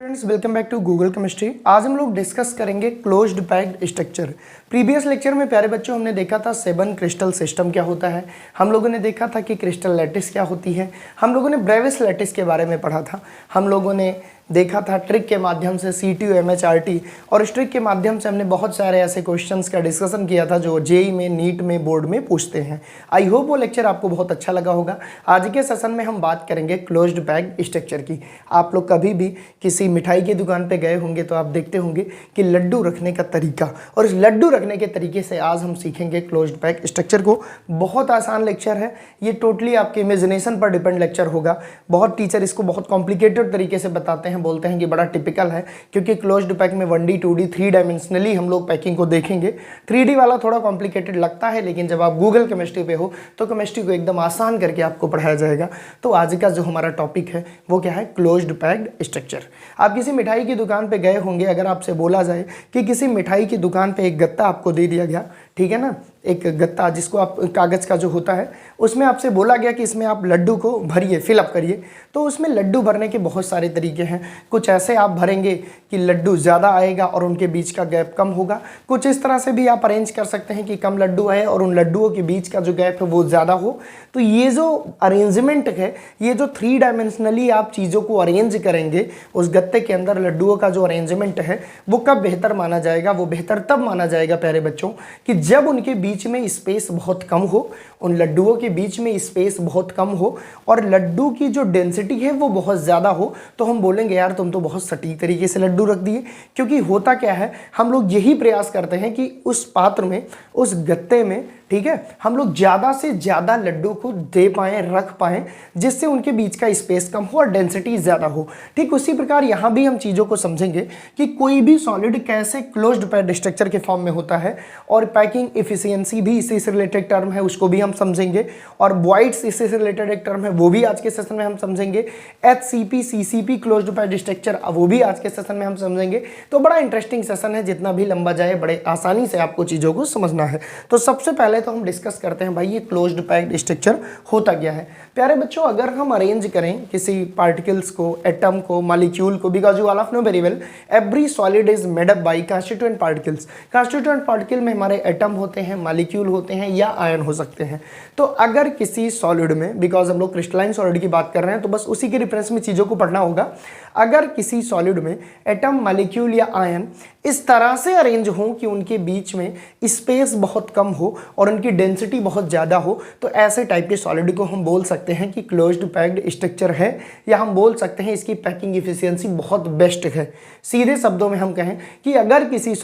Friends welcome back to Google chemistry. आज हम लोग डिस्कस करेंगे closed packed structure. Previous lecture में प्यारे बच्चों हमने देखा था 7 क्रिस्टल सिस्टम क्या होता है, हम लोगों ने देखा था कि क्रिस्टल लैटिस क्या होती है, हम लोगों ने ब्रेविस लैटिस के बारे में पढ़ा था, हम लोगों ने देखा था ट्रिक के माध्यम से CTU MHRT, और इस ट्रिक के माध्यम से हमने बहुत सारे ऐसे क्वेश्चंस का डिस्कशन किया था जो जेई में, नीट में, बोर्ड में पूछते हैं। आई होप वो लेक्चर आपको बहुत अच्छा लगा होगा। आज के सेशन में हम बात करेंगे क्लोज्ड पैक्ड स्ट्रक्चर की। आप लोग कभी भी किसी मिठाई की दुकान पे गए होंगे तो आप देखते होंगे कि लड्डू रखने का तरीका, और इस लड्डू रखने के तरीके से आज हम सीखेंगे क्लोज्ड पैक्ड स्ट्रक्चर को। बहुत आसान लेक्चर है ये, टोटली आपके इमेजिनेशन पर डिपेंड लेक्चर होगा। बहुत टीचर इसको बहुत कॉम्प्लिकेटेड तरीके से बताते हैं, बोलते हैं कि बड़ा टिपिकल है, क्योंकि क्लोज्ड पैक में 1D 2D 3 डायमेंशनली हम लोग पैकिंग को देखेंगे। 3D वाला थोड़ा कॉम्प्लिकेटेड लगता है, लेकिन जब आप गूगल केमिस्ट्री पे हो तो केमिस्ट्री को एकदम आसान करके आपको पढ़ाया जाएगा। तो आज का जो हमारा टॉपिक है वो क्या है, क्लोज्ड पैक्ड स्ट्रक्चर। आप किसी मिठाई की दुकान पे गए होंगे, अगर आपसे बोला जाए कि किसी मिठाई की दुकान पे एक गत्ता आपको दे दिया गया, ठीक है ना, एक गत्ता जिसको आप कागज़ का जो होता है, उसमें आपसे बोला गया कि इसमें आप लड्डू को भरिए, फिलअप करिए। तो उसमें लड्डू भरने के बहुत सारे तरीके हैं। कुछ ऐसे आप भरेंगे कि लड्डू ज़्यादा आएगा और उनके बीच का गैप कम होगा, कुछ इस तरह से भी आप अरेंज कर सकते हैं कि कम लड्डू आए और उन लड्डुओं के बीच का जो गैप है वो ज़्यादा हो। तो ये जो अरेंजमेंट है, ये जो 3 डायमेंशनली आप चीज़ों को अरेंज करेंगे उस गत्ते के अंदर, लड्डुओं का जो अरेंजमेंट है वो कब बेहतर माना जाएगा, वो बेहतर तब माना जाएगा प्यारे बच्चों कि जब उनके बीच में स्पेस बहुत कम हो, उन लड्डुओं के बीच में स्पेस बहुत कम हो और लड्डू की जो डेंसिटी है वो बहुत ज़्यादा हो। तो हम बोलेंगे यार तुम तो बहुत सटीक तरीके से लड्डू रख दिए। क्योंकि होता क्या है, हम लोग यही प्रयास करते हैं कि उस पात्र में, उस गत्ते में, ठीक है, हम लोग ज़्यादा से ज़्यादा लड्डू को दे पाएँ, रख पाएँ, जिससे उनके बीच का स्पेस कम हो और डेंसिटी ज़्यादा हो। ठीक उसी प्रकार यहाँ भी हम चीज़ों को समझेंगे कि कोई भी सॉलिड कैसे क्लोज्ड पैक्ड स्ट्रक्चर के फॉर्म में होता है, और पैकिंग एफिशिएंसी भी इसी से रिलेटेड टर्म है, उसको भी हम समझेंगे, और वॉइड्स इससे रिलेटेड एक टर्म है, वो भी आज के सेशन में हम समझेंगे। HCP CCP closed packed structure, वो भी आज के सेशन में हम समझेंगे। तो बड़ा इंटरेस्टिंग सेशन है, जितना भी लंबा जाए बड़े आसानी से आपको चीज़ों को समझना है। तो सबसे पहले तो हम डिस्कस करते हैं भाई ये क्लोज्ड पैक्ड स्ट्रक्चर होता क्या है। प्यारे बच्चों, अगर हम अरेंज करें किसी पार्टिकल्स को, एटम को, मॉलिक्यूल को, because you all of know very well every solid is made up by constituent particles. Constituent particle में हमारे एटम होते हैं, मॉलिक्यूल होते हैं या आयन हो सकते हैं। तो अगर किसी सॉलिड में, बिकॉज हम लोग क्रिस्टलाइन सॉलिड की बात कर रहे हैं तो बस उसी के रेफरेंस में चीज़ों को पढ़ना होगा। अगर किसी सॉलिड में एटम, मॉलिक्यूल या आयन इस तरह से अरेंज हो कि उनके बीच में स्पेस बहुत कम हो और उनकी डेंसिटी बहुत ज़्यादा हो, तो ऐसे टाइप के सॉलिड को हम बोल सकते हैं कि क्लोज्ड पैक्ड स्ट्रक्चर है, या हम बोल सकते हैं इसकी पैकिंग एफिशिएंसी बहुत बेस्ट है। सीधे शब्दों में हम कहें कि अगर किसी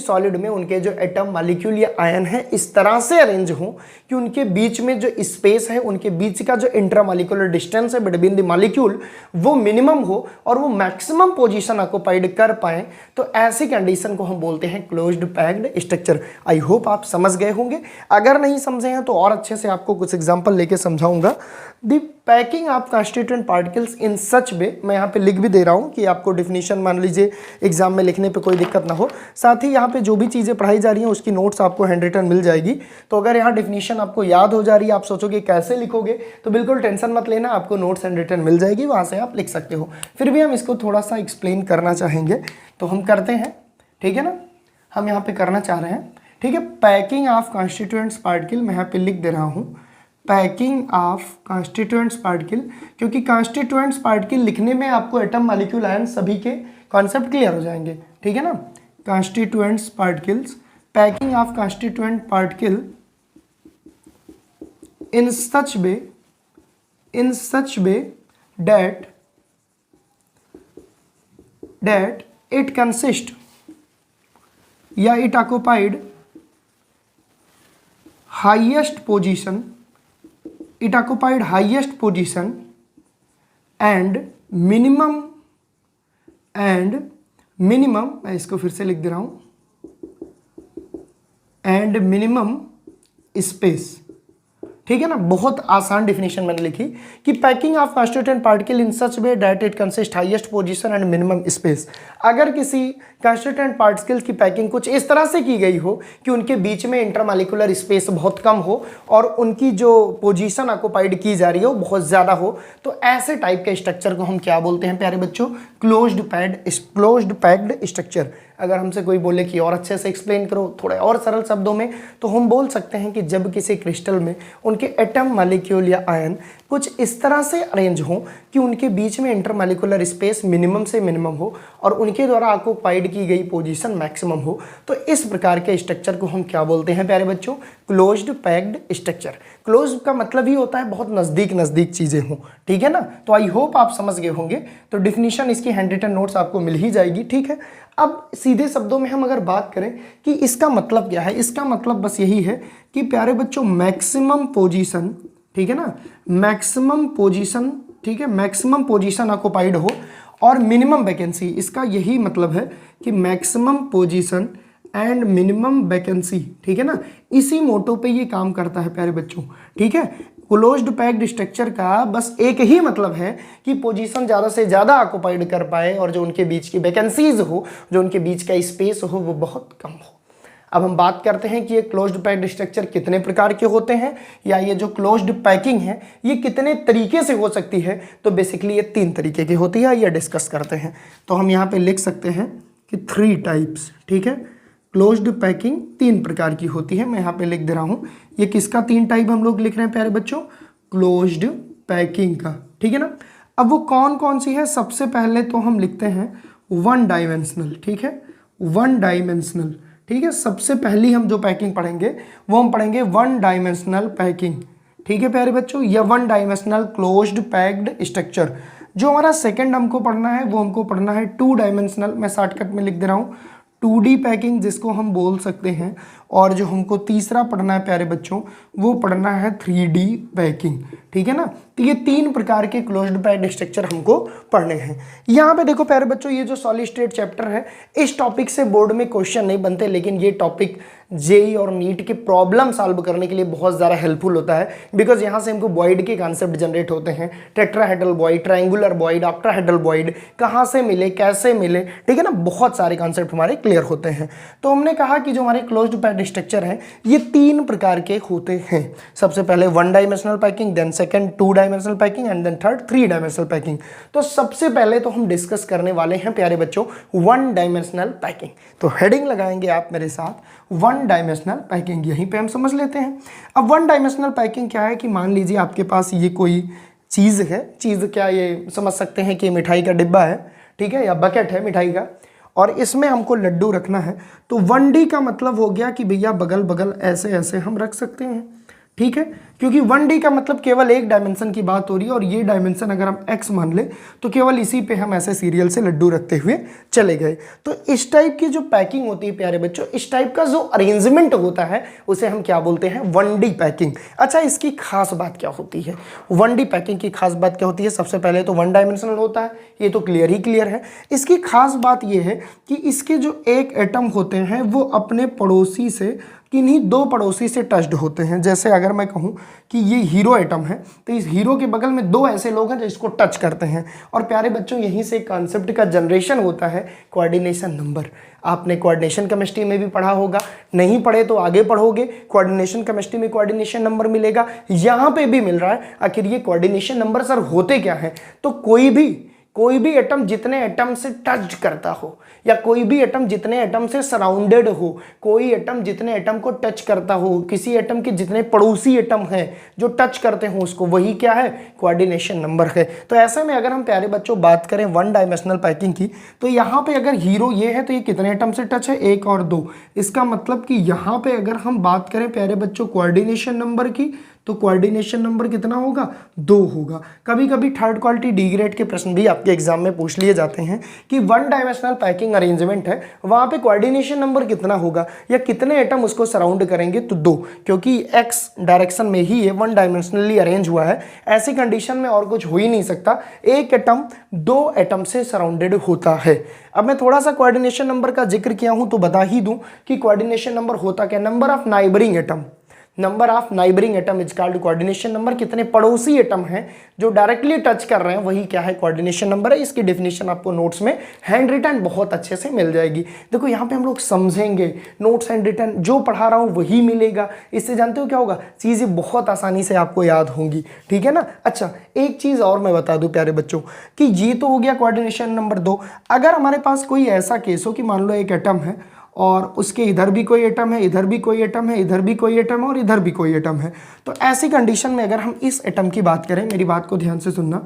सॉलिड में उनके जो एटम, मॉलिक्यूल या आयन है इस तरह से अरेंज हो कि उनके बीच में जो स्पेस है, उनके बीच का जो इंट्रामॉलिक्यूलर डिस्टेंस है बिटवीन द मॉलिक्यूल वो मिनिमम हो और वो मैक्सिमम पोजीशन ऑक्युपाइड कर पाए, तो ऐसी कंडीशन को हम बोलते हैं closed packed structure. I hope आप समझ गए होंगे। अगर नहीं समझे हैं तो और अच्छे से आपको कुछ एग्जाम्पल लेके समझाऊंगा। The packing of constituent particles in such way, मैं यहाँ पे लिख भी दे रहा हूँ कि आपको डिफिनीशन मान लीजिए एग्जाम में लिखने पे कोई दिक्कत ना हो। साथ ही यहाँ पे जो भी चीज़ें पढ़ाई जा रही हैं उसकी नोट्स आपको हैंड रिटन मिल जाएगी। तो अगर यहाँ डिफिनीशन आपको याद हो जा रही है, आप सोचोगे कैसे लिखोगे, तो बिल्कुल टेंशन मत लेना, आपको नोट्स हैंड रिटन मिल जाएगी, वहाँ से आप लिख सकते हो। फिर भी हम इसको थोड़ा सा एक्सप्लेन करना चाहेंगे तो हम करते हैं, ठीक है ना। हम यहाँ पे करना चाह रहे हैं, ठीक है, पैकिंग ऑफ कॉन्स्टिट्यूएंट्स पार्टिकल, मैं यहाँ पे लिख दे रहा हूँ पैकिंग ऑफ कॉन्स्टिट्यूएंट्स पार्टिकल, क्योंकि कॉन्स्टिट्यूएंट्स पार्टिकल लिखने में आपको एटम, मॉलिक्यूल, आयन सभी के कॉन्सेप्ट क्लियर हो जाएंगे, ठीक है ना। constituents particles, packing of constituent particle in such way that it consists या it occupied highest position and minimum, मैं इसको फिर से लिख दे रहा हूं, एंड मिनिमम स्पेस, ठीक है ना, बहुत आसान डिफिनेशन मैंने लिखी कि packing of constituent particle in such way that it consist highest position and minimum space. अगर किसी कंस्टिट्यूएंट पार्टिकल की पैकिंग कुछ इस तरह से की गई हो कि उनके बीच में इंटरमॉलिक्यूलर स्पेस बहुत कम हो और उनकी जो पोजीशन ऑक्युपाइड की जा रही हो बहुत ज़्यादा हो, तो ऐसे टाइप के स्ट्रक्चर को हम क्या बोलते हैं प्यारे बच्चों? Closed packed structure. अगर हमसे कोई बोले कि और अच्छे से एक्सप्लेन करो थोड़े और सरल शब्दों में, तो हम बोल सकते हैं कि जब किसी क्रिस्टल में उनके एटम मॉलिक्यूल या आयन कुछ इस तरह से अरेंज हो कि उनके बीच में इंटरमॉलिक्यूलर स्पेस मिनिमम से मिनिमम हो और उनके द्वारा ऑक्युपाइड की गई पोजीशन मैक्सिमम हो, तो इस प्रकार के स्ट्रक्चर को हम क्या बोलते हैं प्यारे बच्चों? Closed packed structure. क्लोज का मतलब ही होता है बहुत नज़दीक चीज़ें हों, ठीक है ना। तो आई होप आप समझ गए होंगे। तो डिफिनीशन इसकी हैंड रिटन नोट्स आपको मिल ही जाएगी, ठीक है। अब सीधे शब्दों में हम अगर बात करें कि इसका मतलब क्या है, इसका मतलब बस यही है कि प्यारे बच्चों मैक्सिमम पोजीशन, ठीक है ना, मैक्सिमम पोजीशन, ठीक है, मैक्सिमम पोजीशन ऑक्युपाइड हो और मिनिमम वैकेंसी। इसका यही मतलब है कि maximum position and minimum vacancy, ठीक है ना, इसी मोटो पे ये काम करता है प्यारे बच्चों, ठीक है। क्लोज्ड पैक्ड स्ट्रक्चर का बस एक ही मतलब है कि पोजीशन ज़्यादा से ज़्यादा ऑक्युपाइड कर पाए और जो उनके बीच की वैकेंसीज हो, जो उनके बीच का स्पेस हो, वो बहुत कम हो। अब हम बात करते हैं कि ये क्लोज्ड पैक्ड स्ट्रक्चर कितने प्रकार के होते हैं, या ये जो क्लोज्ड पैकिंग है ये कितने तरीके से हो सकती है। तो बेसिकली ये 3 तरीके की होती है, ये डिस्कस करते हैं। तो हम यहाँ पे लिख सकते हैं कि 3 टाइप्स, ठीक है। क्लोज्ड पैकिंग 3 प्रकार की होती है, मैं यहाँ पे लिख दे रहा हूँ। ये किसका 3 टाइप हम लोग लिख रहे हैं प्यारे बच्चों? क्लोज्ड पैकिंग का, ठीक है ना। अब वो कौन कौन सी है? सबसे पहले तो हम लिखते हैं 1 डायमेंशनल, ठीक है, 1 डायमेंशनल, ठीक है। सबसे पहली हम जो पैकिंग पढ़ेंगे वो हम पढ़ेंगे 1 डायमेंशनल पैकिंग, ठीक है प्यारे बच्चों। यह 1 डायमेंशनल क्लोज्ड पैक्ड स्ट्रक्चर। जो हमारा सेकंड हमको पढ़ना है वो हमको पढ़ना है 2 डायमेंशनल, मैं शॉर्टकट में लिख दे रहा हूँ 2D पैकिंग जिसको हम बोल सकते हैं। और जो हमको तीसरा पढ़ना है प्यारे बच्चों वो पढ़ना है 3D पैकिंग, ठीक है ना। तो ये 3 प्रकार के क्लोज्ड पैक्ड स्ट्रक्चर हमको पढ़ने हैं। यहाँ पे देखो प्यारे बच्चों, ये जो सॉलिड स्टेट चैप्टर है इस टॉपिक से बोर्ड में क्वेश्चन नहीं बनते, लेकिन ये टॉपिक जेई और नीट के प्रॉब्लम सॉल्व करने के लिए बहुत ज़्यादा हेल्पफुल होता है। बिकॉज यहाँ से हमको बॉइड के कॉन्सेप्ट जनरेट होते हैं, tetrahedral Boyd, triangular Boyd, octahedral Boyd कहाँ से मिले, कैसे मिले, ठीक है ना, बहुत सारे कॉन्सेप्ट हमारे क्लियर होते हैं। तो हमने कहा कि जो हमारे क्लोज्ड पैक्ड स्ट्रक्चर है ये 3 प्रकार के होते हैं। सबसे पहले 1 dimensional packing, then second 2 dimensional packing and then third 3 dimensional packing. तो सबसे पहले तो हम डिस्कस करने वाले हैं प्यारे बच्चों 1 डायमेंशनल पैकिंग। तो हेडिंग लगाएंगे आप मेरे साथ, 1 डायमेंशनल पैकिंग, यहीं पे हम समझ लेते हैं। अब 1 डायमेंशनल पैकिंग क्या है कि मान लीजिए आपके पास ये कोई चीज़ है, चीज़ क्या ये समझ सकते हैं कि मिठाई का डिब्बा है, ठीक है, या बकेट है मिठाई का, और इसमें हमको लड्डू रखना है। तो 1D का मतलब हो गया कि भैया बगल बगल ऐसे ऐसे हम रख सकते हैं, ठीक है, क्योंकि 1D का मतलब केवल एक डायमेंशन की बात हो रही है और ये डायमेंशन अगर हम x मान ले तो केवल इसी पे हम ऐसे सीरियल से लड्डू रखते हुए चले गए। तो इस टाइप की जो पैकिंग होती है प्यारे बच्चों, इस टाइप का जो अरेंजमेंट होता है उसे हम क्या बोलते हैं? 1D packing. अच्छा, इसकी खास बात क्या होती है? 1D पैकिंग की खास बात क्या होती है? सबसे पहले तो 1 डायमेंशनल होता है, ये तो क्लियर है। इसकी खास बात ये है कि इसके जो एक एटम होते हैं वो अपने पड़ोसी से, किन्हीं 2 पड़ोसी से टच्ड होते हैं। जैसे अगर मैं कहूँ कि ये हीरो एटम है तो इस हीरो के बगल में 2 ऐसे लोग हैं जो इसको टच करते हैं। और प्यारे बच्चों यहीं से कॉन्सेप्ट का जनरेशन होता है कोऑर्डिनेशन नंबर। आपने कोऑर्डिनेशन केमिस्ट्री में भी पढ़ा होगा, नहीं पढ़े तो आगे पढ़ोगे, कोऑर्डिनेशन केमिस्ट्री में कोऑर्डिनेशन नंबर मिलेगा, यहाँ पे भी मिल रहा है। आखिर ये कोऑर्डिनेशन नंबर सर होते क्या है? तो कोई भी एटम जितने एटम से टच करता हो, या कोई भी एटम जितने एटम से सराउंडेड हो, कोई एटम जितने एटम को टच करता हो, किसी एटम के जितने पड़ोसी एटम हैं जो टच करते हो उसको, वही क्या है? कोऑर्डिनेशन नंबर है। तो ऐसे में अगर हम प्यारे बच्चों बात करें 1 डायमेंशनल पैकिंग की, तो यहाँ पे अगर हीरो ये है तो ये कितने एटम से टच है? 1 और 2। इसका मतलब कि यहाँ पे अगर हम बात करें प्यारे बच्चों कोऑर्डिनेशन नंबर की, तो कोऑर्डिनेशन नंबर कितना होगा? 2 होगा। कभी कभी थर्ड क्वालिटी डी ग्रेड के प्रश्न भी आपके एग्जाम में पूछ लिए जाते हैं कि 1 डायमेंशनल पैकिंग अरेंजमेंट है, वहाँ पे कोऑर्डिनेशन नंबर कितना होगा या कितने एटम उसको सराउंड करेंगे? तो 2, क्योंकि एक्स डायरेक्शन में ही ये 1 डायमेंशनली अरेंज हुआ है। ऐसी कंडीशन में और कुछ हो ही नहीं सकता, एक एटम 2 एटम से सराउंडेड होता है। अब मैं थोड़ा सा कोऑर्डिनेशन नंबर का जिक्र किया हूँ तो बता ही दूँ कि कोऑर्डिनेशन नंबर होता क्या? Number of neighbouring atom. Number of neighbouring atom is called coordination number. कितने पड़ोसी एटम हैं जो डायरेक्टली टच कर रहे हैं वही क्या है, कोऑर्डिनेशन नंबर है। इसकी डेफिनेशन आपको नोट्स में हैंड रिटन बहुत अच्छे से मिल जाएगी। देखो यहाँ पे हम लोग समझेंगे, नोट्स हैंड रिटन जो पढ़ा रहा हूँ वही मिलेगा। इससे जानते हो क्या होगा, चीज़ें बहुत आसानी से आपको याद होंगी, ठीक है ना। अच्छा, एक चीज़ और मैं बता दूं प्यारे बच्चों कि ये तो हो गया कोऑर्डिनेशन नंबर 2। अगर हमारे पास कोई ऐसा केस हो कि मान लो एक एटम है और उसके इधर भी कोई एटम है, इधर भी कोई एटम है, इधर भी कोई एटम है और इधर भी कोई एटम है, तो ऐसी कंडीशन में अगर हम इस एटम की बात करें, मेरी बात को ध्यान से सुनना,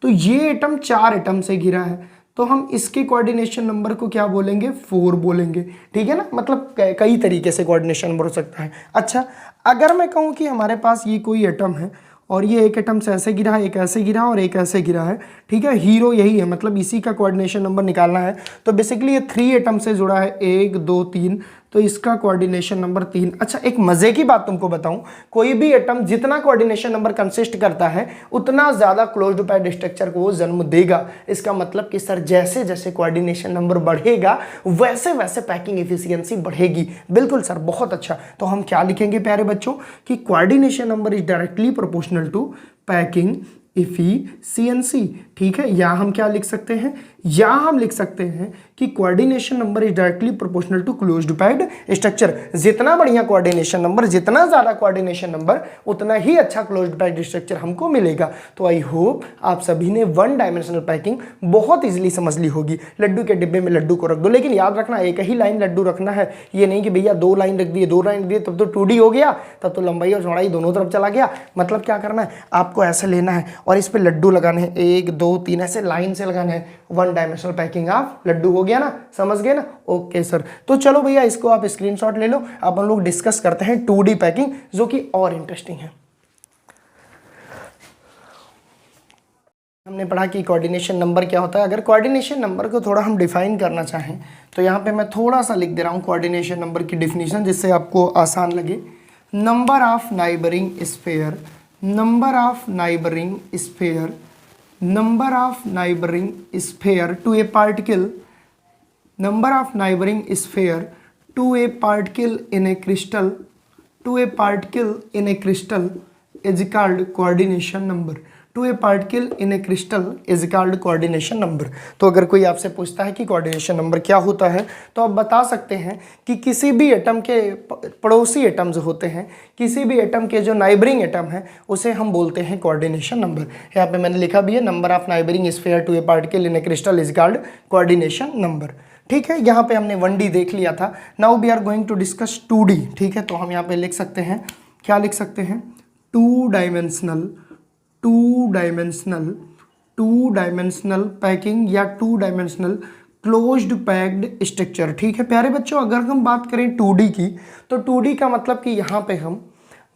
तो ये एटम 4 एटम से घिरा है, तो हम इसके कोऑर्डिनेशन नंबर को क्या बोलेंगे, 4 बोलेंगे, ठीक है ना। मतलब कई तरीके से कोऑर्डिनेशन नंबर हो सकता है। अच्छा, अगर मैं कहूँ कि हमारे पास ये कोई एटम है और ये एक एटम से ऐसे गिरा है, एक ऐसे गिरा और एक ऐसे गिरा है, ठीक है, हीरो यही है, मतलब इसी का कोऑर्डिनेशन नंबर निकालना है। तो बेसिकली ये 3 एटम से जुड़ा है, 1 2 3, तो इसका कोऑर्डिनेशन नंबर 3। अच्छा, एक मजे की बात तुमको बताऊं, कोई भी एटम जितना कोऑर्डिनेशन नंबर कंसिस्ट करता है उतना ज्यादा क्लोज्ड पैक्ड स्ट्रक्चर को वो जन्म देगा। इसका मतलब कि सर जैसे जैसे कोऑर्डिनेशन नंबर बढ़ेगा वैसे वैसे पैकिंग एफिशिएंसी बढ़ेगी। बिल्कुल सर, बहुत अच्छा। तो हम क्या लिखेंगे प्यारे बच्चों कि coordination number is directly proportional to packing efficiency, ठीक है। या हम क्या लिख सकते हैं, या हम लिख सकते हैं कि coordination number is directly proportional to closed packed structure. जितना बढ़िया कोऑर्डिनेशन नंबर, जितना ज्यादा कोऑर्डिनेशन नंबर, उतना ही अच्छा क्लोज्ड पैक्ड स्ट्रक्चर हमको मिलेगा। तो आई होप आप सभी ने 1 डायमेंशनल पैकिंग बहुत इजीली समझ ली होगी। लड्डू के डिब्बे में लड्डू को रख दो, लेकिन याद रखना एक ही लाइन लड्डू रखना है, ये नहीं कि भैया 2 लाइन रख दिए, 2 लाइन रख दिए तब तो 2D हो गया, तब तो लंबाई और चौड़ाई दोनों तरफ चला गया। मतलब क्या करना है, आपको ऐसे लेना है और इस पे लड्डू लगाने हैं, 1 2 3 ऐसे लाइन से लगाने हैं। 1 डायमेंशनल पैकिंग ऑफ लड्डू हो गया ना, समझ गए ना। ओके सर, तो चलो भैया इसको आप स्क्रीनशॉट ले लो। अब हम लोग डिस्कस करते हैं 2D पैकिंग, जो कि और इंटरेस्टिंग है। हमने पढ़ा कि कोऑर्डिनेशन नंबर क्या होता है। अगर कोऑर्डिनेशन नंबर को थोड़ा हम डिफाइन करना चाहें तो यहाँ पे मैं थोड़ा सा लिख दे रहा हूँ कोऑर्डिनेशन नंबर की डिफिनीशन, जिससे आपको आसान लगे। Number of neighboring sphere, number of neighboring sphere, number of neighboring sphere to a particle, number of neighboring sphere to a particle in a crystal, to a particle in a crystal is called coordination number, to a particle in a crystal is called coordination number। तो अगर कोई आपसे पूछता है कि coordination number क्या होता है तो आप बता सकते हैं कि किसी भी एटम के पड़ोसी एटम जो होते हैं, किसी भी एटम के जो नाइबरिंग एटम है उसे हम बोलते हैं कोऑर्डिनेशन नंबर। यहाँ पे मैंने लिखा भी है, number of neighboring sphere to a particle in a crystal is called coordination number, ठीक है। यहाँ पे हमने 1D देख लिया था। Now we are going to discuss 2D, ठीक है। तो हम यहाँ पे लिख सकते हैं, क्या लिख सकते हैं, 2 डायमेंशनल पैकिंग या 2 डायमेंशनल क्लोज्ड पैक्ड स्ट्रक्चर, ठीक है प्यारे बच्चों। अगर हम बात करें 2D की, तो 2D का मतलब कि यहाँ पे हम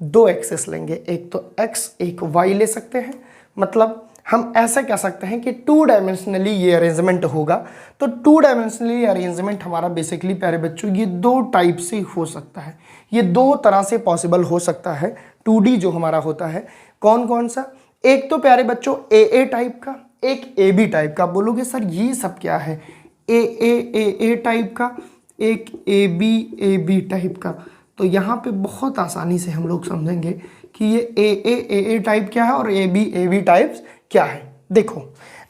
2 एक्सेस लेंगे, एक तो x एक y ले सकते हैं। मतलब हम ऐसे कह सकते हैं कि 2 डायमेंशनली ये अरेंजमेंट होगा। तो 2 डायमेंशनली अरेंजमेंट हमारा बेसिकली प्यारे बच्चों ये 2 टाइप से हो सकता है, ये 2 तरह से पॉसिबल हो सकता है 2D जो हमारा होता है। कौन कौन सा, एक तो प्यारे बच्चों AA टाइप का, एक AB टाइप का। बोलोगे सर ये सब क्या है, AA टाइप का, एक AB टाइप का। तो यहाँ पे बहुत आसानी से हम लोग समझेंगे कि ये AA टाइप क्या है और AB टाइप्स क्या है। देखो,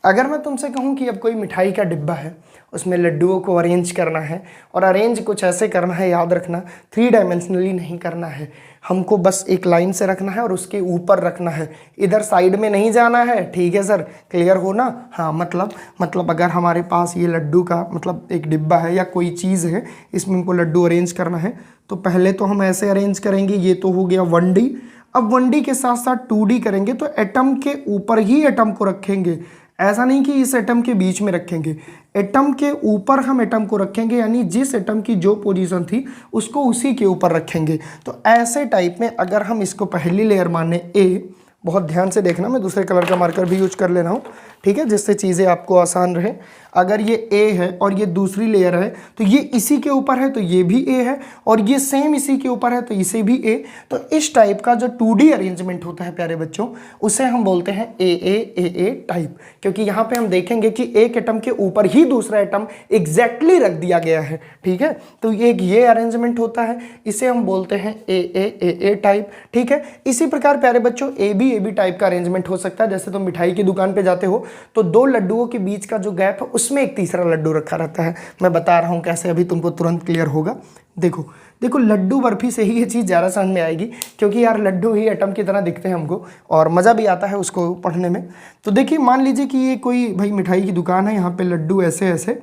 अगर मैं तुमसे कहूँ कि अब कोई मिठाई का डिब्बा है, उसमें लड्डुओं को अरेंज करना है, और अरेंज कुछ ऐसे करना है, याद रखना 3 डायमेंशनली नहीं करना है, हमको बस एक लाइन से रखना है और उसके ऊपर रखना है, इधर साइड में नहीं जाना है, ठीक है सर, क्लियर हो ना। हाँ, मतलब अगर हमारे पास ये लड्डू का मतलब एक डिब्बा है या कोई चीज़ है, इसमें हमको लड्डू अरेंज करना है, तो पहले तो हम ऐसे अरेंज करेंगे, ये तो हो गया 1D। अब 1D के साथ साथ 2D करेंगे, तो एटम के ऊपर ही एटम को रखेंगे, ऐसा नहीं कि इस एटम के बीच में रखेंगे, एटम के ऊपर हम एटम को रखेंगे, यानी जिस एटम की जो पोजीशन थी उसको उसी के ऊपर रखेंगे। तो ऐसे टाइप में अगर हम इसको पहली लेयर माने A, बहुत ध्यान से देखना, मैं दूसरे कलर का मार्कर भी यूज कर ले रहा हूँ, ठीक है, जिससे चीज़ें आपको आसान रहे। अगर ये ए है और ये दूसरी लेयर है तो ये इसी के ऊपर है तो ये भी ए है, और ये सेम इसी के ऊपर है तो इसे भी ए। तो इस टाइप का जो 2D अरेंजमेंट होता है प्यारे बच्चों, उसे हम बोलते हैं ए टाइप, क्योंकि यहाँ पे हम देखेंगे कि एक एटम के ऊपर ही दूसरा एटम एग्जैक्टली रख दिया गया है। ठीक है, तो एक ये अरेंजमेंट होता है, इसे हम बोलते हैं ए टाइप। ठीक है, इसी प्रकार प्यारे बच्चों ए बी टाइप का अरेंजमेंट हो सकता है। जैसे तुम मिठाई की दुकान पे जाते हो तो दो लड्डुओं के बीच का जो गैप है उसमें एक तीसरा लड्डू रखा रहता है। मैं बता रहा हूं कैसे, अभी तुमको तुरंत क्लियर होगा। देखो देखो, लड्डू बर्फी से ही ये चीज़ ज़्यादा समझ में आएगी, क्योंकि यार लड्डू ही एटम की तरह दिखते हैं हमको और मज़ा भी आता है उसको पढ़ने में। तो देखिए, मान लीजिए कि ये कोई भाई मिठाई की दुकान है, यहाँ पे लड्डू ऐसे ऐसे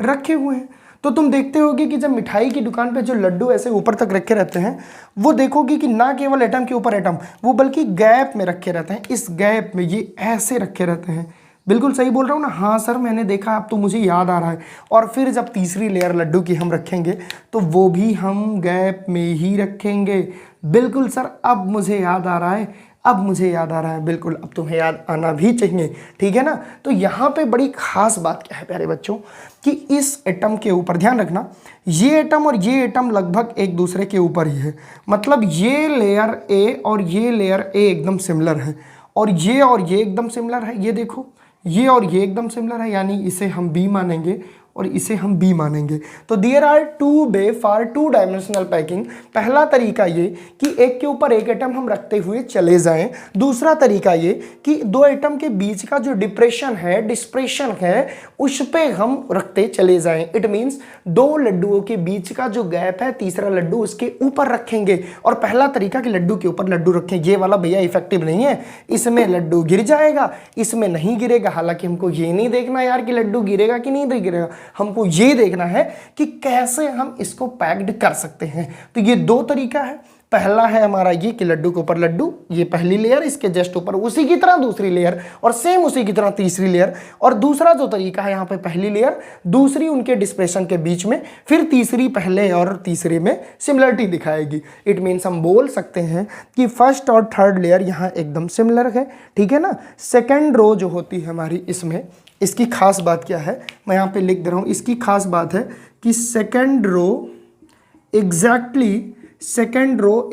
रखे हुए हैं। तो तुम देखते होगे कि जब मिठाई की दुकान पे जो लड्डू ऐसे ऊपर तक रखे रहते हैं, वो देखोगे कि ना केवल एटम के ऊपर एटम, वो बल्कि गैप में रखे रहते हैं। इस गैप में ये ऐसे रखे रहते हैं। बिल्कुल सही बोल रहा हूँ ना? हाँ सर, मैंने देखा, अब तो मुझे याद आ रहा है। और फिर जब तीसरी लेयर लड्डू की हम रखेंगे तो वो भी हम गैप में ही रखेंगे। बिल्कुल सर, अब मुझे याद आ रहा है, अब मुझे याद आ रहा है। बिल्कुल, अब तुम्हें याद आना भी चाहिए। ठीक है ना? तो यहाँ पे बड़ी खास बात क्या है प्यारे बच्चों, कि इस एटम के ऊपर ध्यान रखना, ये एटम और ये एटम लगभग एक दूसरे के ऊपर ही है। मतलब ये लेयर ए और ये लेयर ए एकदम सिमिलर है, और ये एकदम सिमिलर है। ये देखो, ये और ये एकदम सिमिलर है, यानी इसे हम बी मानेंगे और इसे हम बी मानेंगे। तो there are two way for 2 dimensional packing. पहला तरीका ये कि एक के ऊपर एक एटम हम रखते हुए चले जाएं। दूसरा तरीका ये कि दो एटम के बीच का जो डिप्रेशन है, डिस्प्रेशन है, उस पे हम रखते चले जाएं। इट मीन्स दो लड्डुओं के बीच का जो गैप है, तीसरा लड्डू उसके ऊपर रखेंगे। और पहला तरीका कि लड्डू के ऊपर लड्डू रखें, ये वाला भैया इफेक्टिव नहीं है। इसमें लड्डू गिर जाएगा, इसमें नहीं गिरेगा। हालांकि हमको ये नहीं देखना यार कि लड्डू गिरेगा कि नहीं गिरेगा, हमको ये देखना है कि कैसे हम इसको पैक्ड कर सकते हैं। तो ये दो तरीका है। पहला है हमारा ये कि लड्डू के ऊपर लड्डू, ये पहली लेयर, इसके जस्ट ऊपर उसी की तरह दूसरी लेयर, और सेम उसी की तरह तीसरी लेयर। और दूसरा जो तरीका है, यहाँ पे पहली लेयर, दूसरी उनके डिस्प्रेशन के बीच में, फिर तीसरी पहले और तीसरे में सिमिलरिटी दिखाएगी। इट मीन्स हम बोल सकते हैं कि फर्स्ट और थर्ड लेयर यहाँ एकदम सिमिलर है। ठीक है ना? सेकेंड रो जो होती है हमारी, इसमें इसकी खास बात क्या है, मैं यहाँ पे लिख दे रहा हूँ। इसकी खास बात है कि second row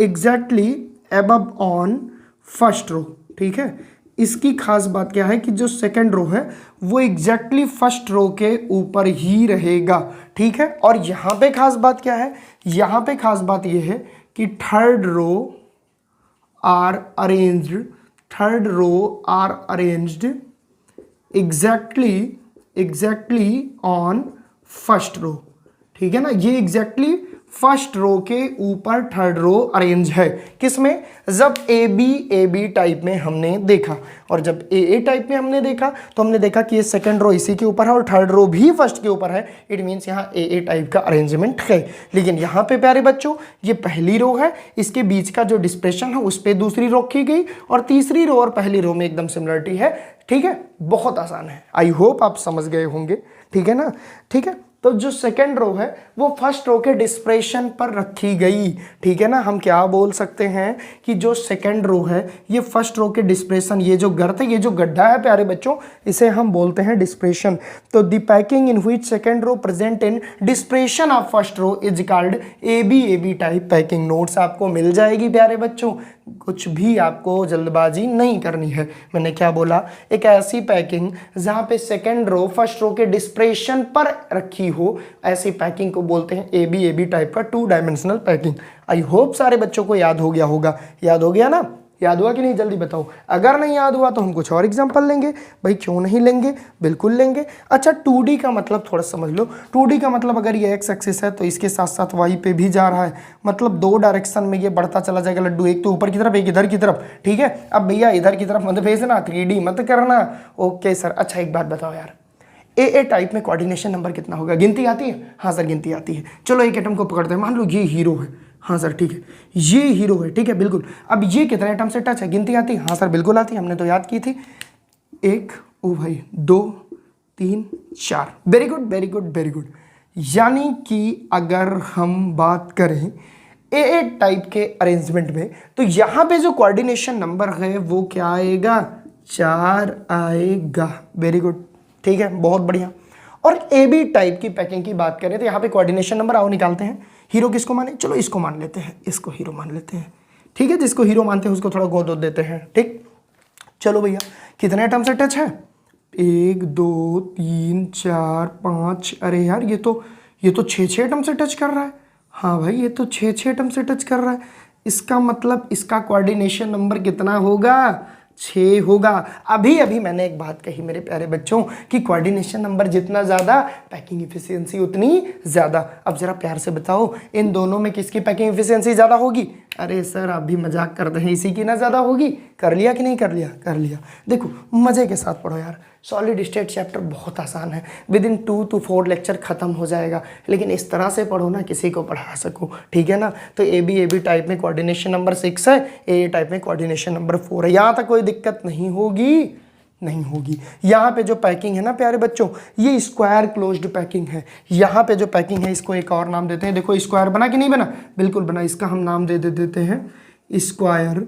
exactly above on first row. ठीक है, इसकी खास बात क्या है कि जो सेकेंड रो है वो एग्जैक्टली फर्स्ट रो के ऊपर ही रहेगा। ठीक है, और यहाँ पे खास बात क्या है, यहाँ पे खास बात ये है कि third row are arranged exactly on first row. ठीक है ना? ये एग्जैक्टली फर्स्ट रो के ऊपर थर्ड रो अरेंज है। किसमें? जब ए बी टाइप में हमने देखा, और जब ए टाइप में हमने देखा तो हमने देखा कि ये सेकंड रो इसी के ऊपर है और थर्ड रो भी फर्स्ट के ऊपर है। इट मीन्स यहाँ ए टाइप का अरेंजमेंट है। लेकिन यहाँ पे प्यारे बच्चों, ये पहली रो है, इसके बीच का जो डिस्प्रेशन है उस पर दूसरी रो रखी गई, और तीसरी रो और पहली रो में एकदम सिमिलरिटी है। ठीक है, बहुत आसान है। आई होप आप समझ गए होंगे। ठीक है ना? ठीक है, तो जो सेकेंड रो है वो फर्स्ट रो के डिस्प्रेशन पर रखी गई। ठीक है ना? हम क्या बोल सकते हैं कि जो सेकेंड रो है ये फर्स्ट रो के डिस्प्रेशन, ये जो गर्त है, ये जो गड्ढा है प्यारे बच्चों, इसे हम बोलते हैं डिस्प्रेशन। तो the packing in which second row present in depression of first row is called A B type packing. Notes आपको मिल जाएगी प्यारे बच्चों, कुछ भी आपको जल्दबाजी नहीं करनी है। मैंने क्या बोला? एक ऐसी पैकिंग जहां पे सेकेंड रो फर्स्ट रो के डिस्प्रेशन पर रखी हो, ऐसी पैकिंग को बोलते हैं ए बी टाइप का 2 डायमेंशनल पैकिंग। आई होप सारे बच्चों को याद हो गया होगा। याद हो गया ना? याद हुआ कि नहीं? जल्दी बताओ। अगर नहीं याद हुआ तो हम कुछ और एग्जांपल लेंगे। भाई क्यों नहीं लेंगे, बिल्कुल लेंगे। अच्छा, 2D का मतलब थोड़ा समझ लो। 2D का मतलब अगर ये एक्स एक्सिस है तो इसके साथ साथ वाई पे भी जा रहा है, मतलब 2 डायरेक्शन में ये बढ़ता चला जाएगा लड्डू, एक तो ऊपर की तरफ, एक इधर की तरफ। ठीक है, अब भैया इधर की तरफ मत भेजना, 3D मत करना। Okay sir. अच्छा एक बात बताओ यार, ए टाइप में कोऑर्डिनेशन नंबर कितना होगा? गिनती आती है? हाँ सर गिनती आती है। चलो एक एटम को पकड़ते हैं, मान लो ये हीरो है। हाँ सर ठीक है, ये हीरो है। ठीक है, बिल्कुल। अब ये कितने एटम से टच है? गिनती आती है? हाँ सर बिल्कुल आती है, हमने तो याद की थी। 1, ओ भाई 2, 3, 4। Very good very good very good. यानी कि अगर हम बात करें ए टाइप के अरेंजमेंट में, तो यहाँ पे जो कोऑर्डिनेशन नंबर है वो क्या आएगा? 4 आएगा। वेरी गुड, ठीक है, बहुत बढ़िया। और ए बी टाइप की पैकिंग की बात करें तो यहाँ पे कोऑर्डिनेशन नंबर आओ निकालते हैं। हीरो किसको माने, चलो इसको मान लेते हैं, इसको हीरो मान लेते हैं, ठीक है। जिसको हीरो मानते हैं उसको थोड़ा गोद देते हैं, ठीक। चलो भैया, कितने एटम से टच है, 1 2 3 4 5, अरे यार ये तो 6 एटम से टच कर रहा है। हाँ भाई, ये तो 6 एटम से टच कर रहा है। इसका मतलब इसका कोऑर्डिनेशन नंबर कितना होगा, 6 होगा। अभी अभी मैंने एक बात कही मेरे प्यारे बच्चों कि कोऑर्डिनेशन नंबर जितना ज़्यादा पैकिंग इफिशियंसी उतनी ज़्यादा। अब ज़रा प्यार से बताओ, इन दोनों में किसकी पैकिंग इफिशियंसी ज़्यादा होगी। अरे सर आप भी मजाक करते हैं, इसी की ना ज़्यादा होगी। कर लिया कि नहीं कर लिया, कर लिया। देखो मज़े के साथ पढ़ो यार, सॉलिड स्टेट चैप्टर बहुत आसान है, विद इन 2 to 4 लेक्चर ख़त्म हो जाएगा। लेकिन इस तरह से पढ़ो ना किसी को पढ़ा सको, ठीक है ना। तो ए बी टाइप में कोऑर्डिनेशन नंबर 6 है, ए टाइप में कोऑर्डिनेशन नंबर 4 है। यहाँ तक कोई दिक्कत नहीं होगी, नहीं होगी। यहाँ पे जो पैकिंग है ना प्यारे बच्चों, ये स्क्वायर क्लोज्ड पैकिंग है। यहाँ पे जो पैकिंग है इसको एक और नाम देते हैं। देखो स्क्वायर बना कि नहीं बना, बिल्कुल बना। इसका हम नाम दे देते हैं square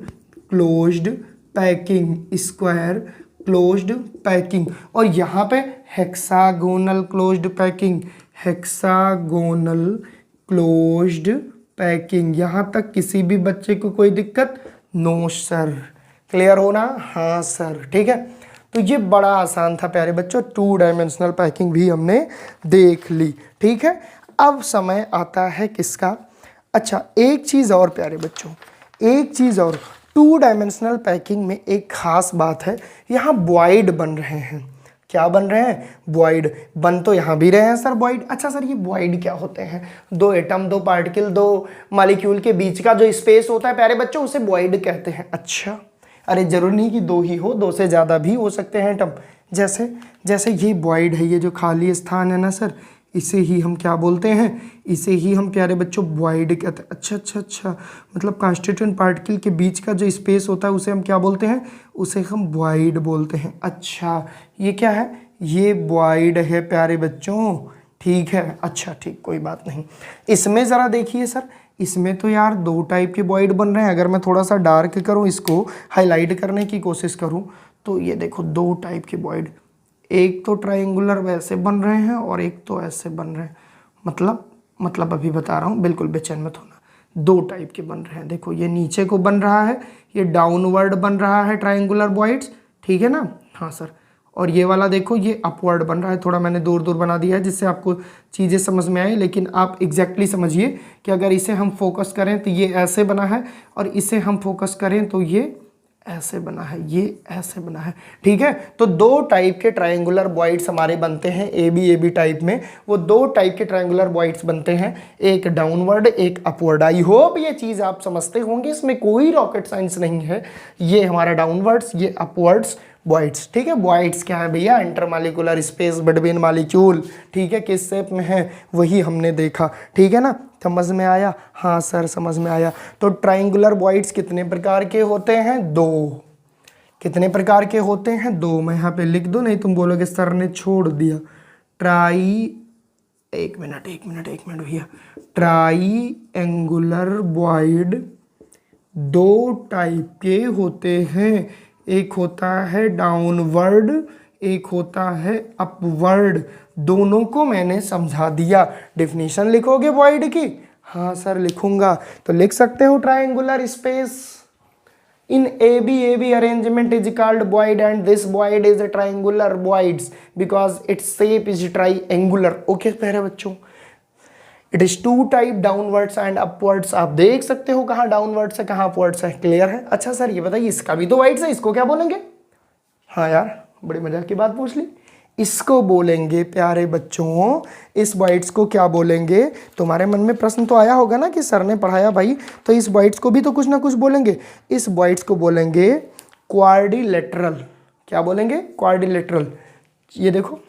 closed packing, square closed packing. और यहाँ पे hexagonal closed packing, hexagonal closed packing. यहाँ तक किसी भी बच्चे को कोई दिक्कत, नो सर। क्लियर हो ना, हाँ सर, ठीक है। तो ये बड़ा आसान था प्यारे बच्चों, 2 डायमेंशनल पैकिंग भी हमने देख ली, ठीक है। अब समय आता है किसका, अच्छा एक चीज़ और प्यारे बच्चों, एक चीज़ और, 2 डायमेंशनल पैकिंग में एक खास बात है, यहाँ वॉइड बन रहे हैं। क्या बन रहे हैं, वॉइड। बन तो यहाँ भी रहे हैं सर वॉइड। अच्छा सर ये वॉइड क्या होते हैं, 2 एटम, 2 पार्टिकल, 2 मॉलिक्यूल के बीच का जो स्पेस होता है प्यारे बच्चों, उसे वॉइड कहते हैं। अच्छा, अरे जरूरी नहीं कि 2 ही हो, 2 से ज़्यादा भी हो सकते हैं एटम। जैसे ये वॉइड है, ये जो खाली स्थान है ना सर, इसे ही हम क्या बोलते हैं, इसे ही हम प्यारे बच्चों वॉइड कहते हैं। अच्छा, मतलब कांस्टिट्यूएंट पार्टिकल के बीच का जो स्पेस होता है उसे हम क्या बोलते हैं, उसे हम वॉइड बोलते हैं। अच्छा ये क्या है, ये वॉइड है प्यारे बच्चों, ठीक है। अच्छा ठीक, कोई बात नहीं। इसमें ज़रा देखिए सर, इसमें तो यार 2 टाइप के वॉइड बन रहे हैं। अगर मैं थोड़ा सा डार्क करूँ, इसको हाईलाइट करने की कोशिश करूँ, तो ये देखो 2 टाइप के वॉइड, एक तो ट्रायंगुलर वैसे बन रहे हैं और एक तो ऐसे बन रहे हैं। मतलब अभी बता रहा हूँ, बिल्कुल बेचैन मत होना। 2 टाइप के बन रहे हैं। देखो ये नीचे को बन रहा है, ये डाउनवर्ड बन रहा है ट्रायंगुलर वॉइड्स, ठीक है ना, हाँ सर। और ये वाला देखो ये अपवर्ड बन रहा है। थोड़ा मैंने दूर दूर बना दिया है जिससे आपको चीज़ें समझ में आए, लेकिन आप एग्जैक्टली समझिए कि अगर इसे हम फोकस करें तो ये ऐसे बना है, और इसे हम फोकस करें तो ये ऐसे बना है, ये ऐसे बना है, ठीक है। तो 2 टाइप के ट्रायंगुलर वॉइड्स हमारे बनते हैं ए बी टाइप में। वो 2 टाइप के ट्रायंगुलर वॉइड्स बनते हैं, एक डाउनवर्ड एक अपवर्ड। आई होप ये चीज़ आप समझते होंगे, इसमें कोई रॉकेट साइंस नहीं है। ये हमारा डाउनवर्ड्स, ये अपवर्ड्स वॉइड्स, ठीक है। वॉइड्स क्या है भैया, इंटरमॉलिक्यूलर स्पेस बिटवीन मॉलिक्यूल, ठीक है। किस शेप में है वही हमने देखा, ठीक है ना। समझ में आया, हाँ सर समझ में आया। तो ट्रायंगुलर वॉइड्स कितने प्रकार के होते हैं, 2। कितने प्रकार के होते हैं, 2। मैं यहाँ पे लिख दूँ, नहीं तुम बोलोगे सर ने छोड़ दिया। एक मिनट भैया। ट्रायंगुलर वॉइड 2 टाइप के होते हैं, एक होता है डाउनवर्ड, एक होता है अपवर्ड। दोनों को मैंने समझा दिया। डेफिनेशन लिखोगे वॉइड की, हाँ सर लिखूंगा। तो लिख सकते हो triangular space in AB arrangement is called void, and this void is a triangular voids because its shape is triangular. Okay प्यारे बच्चों, it is 2 type, downwards and upwards. आप देख सकते हो कहाँ डाउनवर्ड्स है कहाँ अपवर्ड्स है, क्लियर है। अच्छा सर ये बताइए इसका भी तो वाइड्स है, इसको क्या बोलेंगे। हाँ यार बड़ी मजाक की बात पूछ ली। इसको बोलेंगे प्यारे बच्चों, इस वाइड्स को क्या बोलेंगे। तुम्हारे मन में प्रश्न तो आया होगा ना कि सर ने पढ़ाया भाई, तो इस वाइड्स को भी तो कुछ ना कुछ बोलेंगे। इस वाइड्स को बोलेंगे क्वाड्रिलेटरल। क्या बोलेंगे, क्वाड्रिलेटरल। ये देखो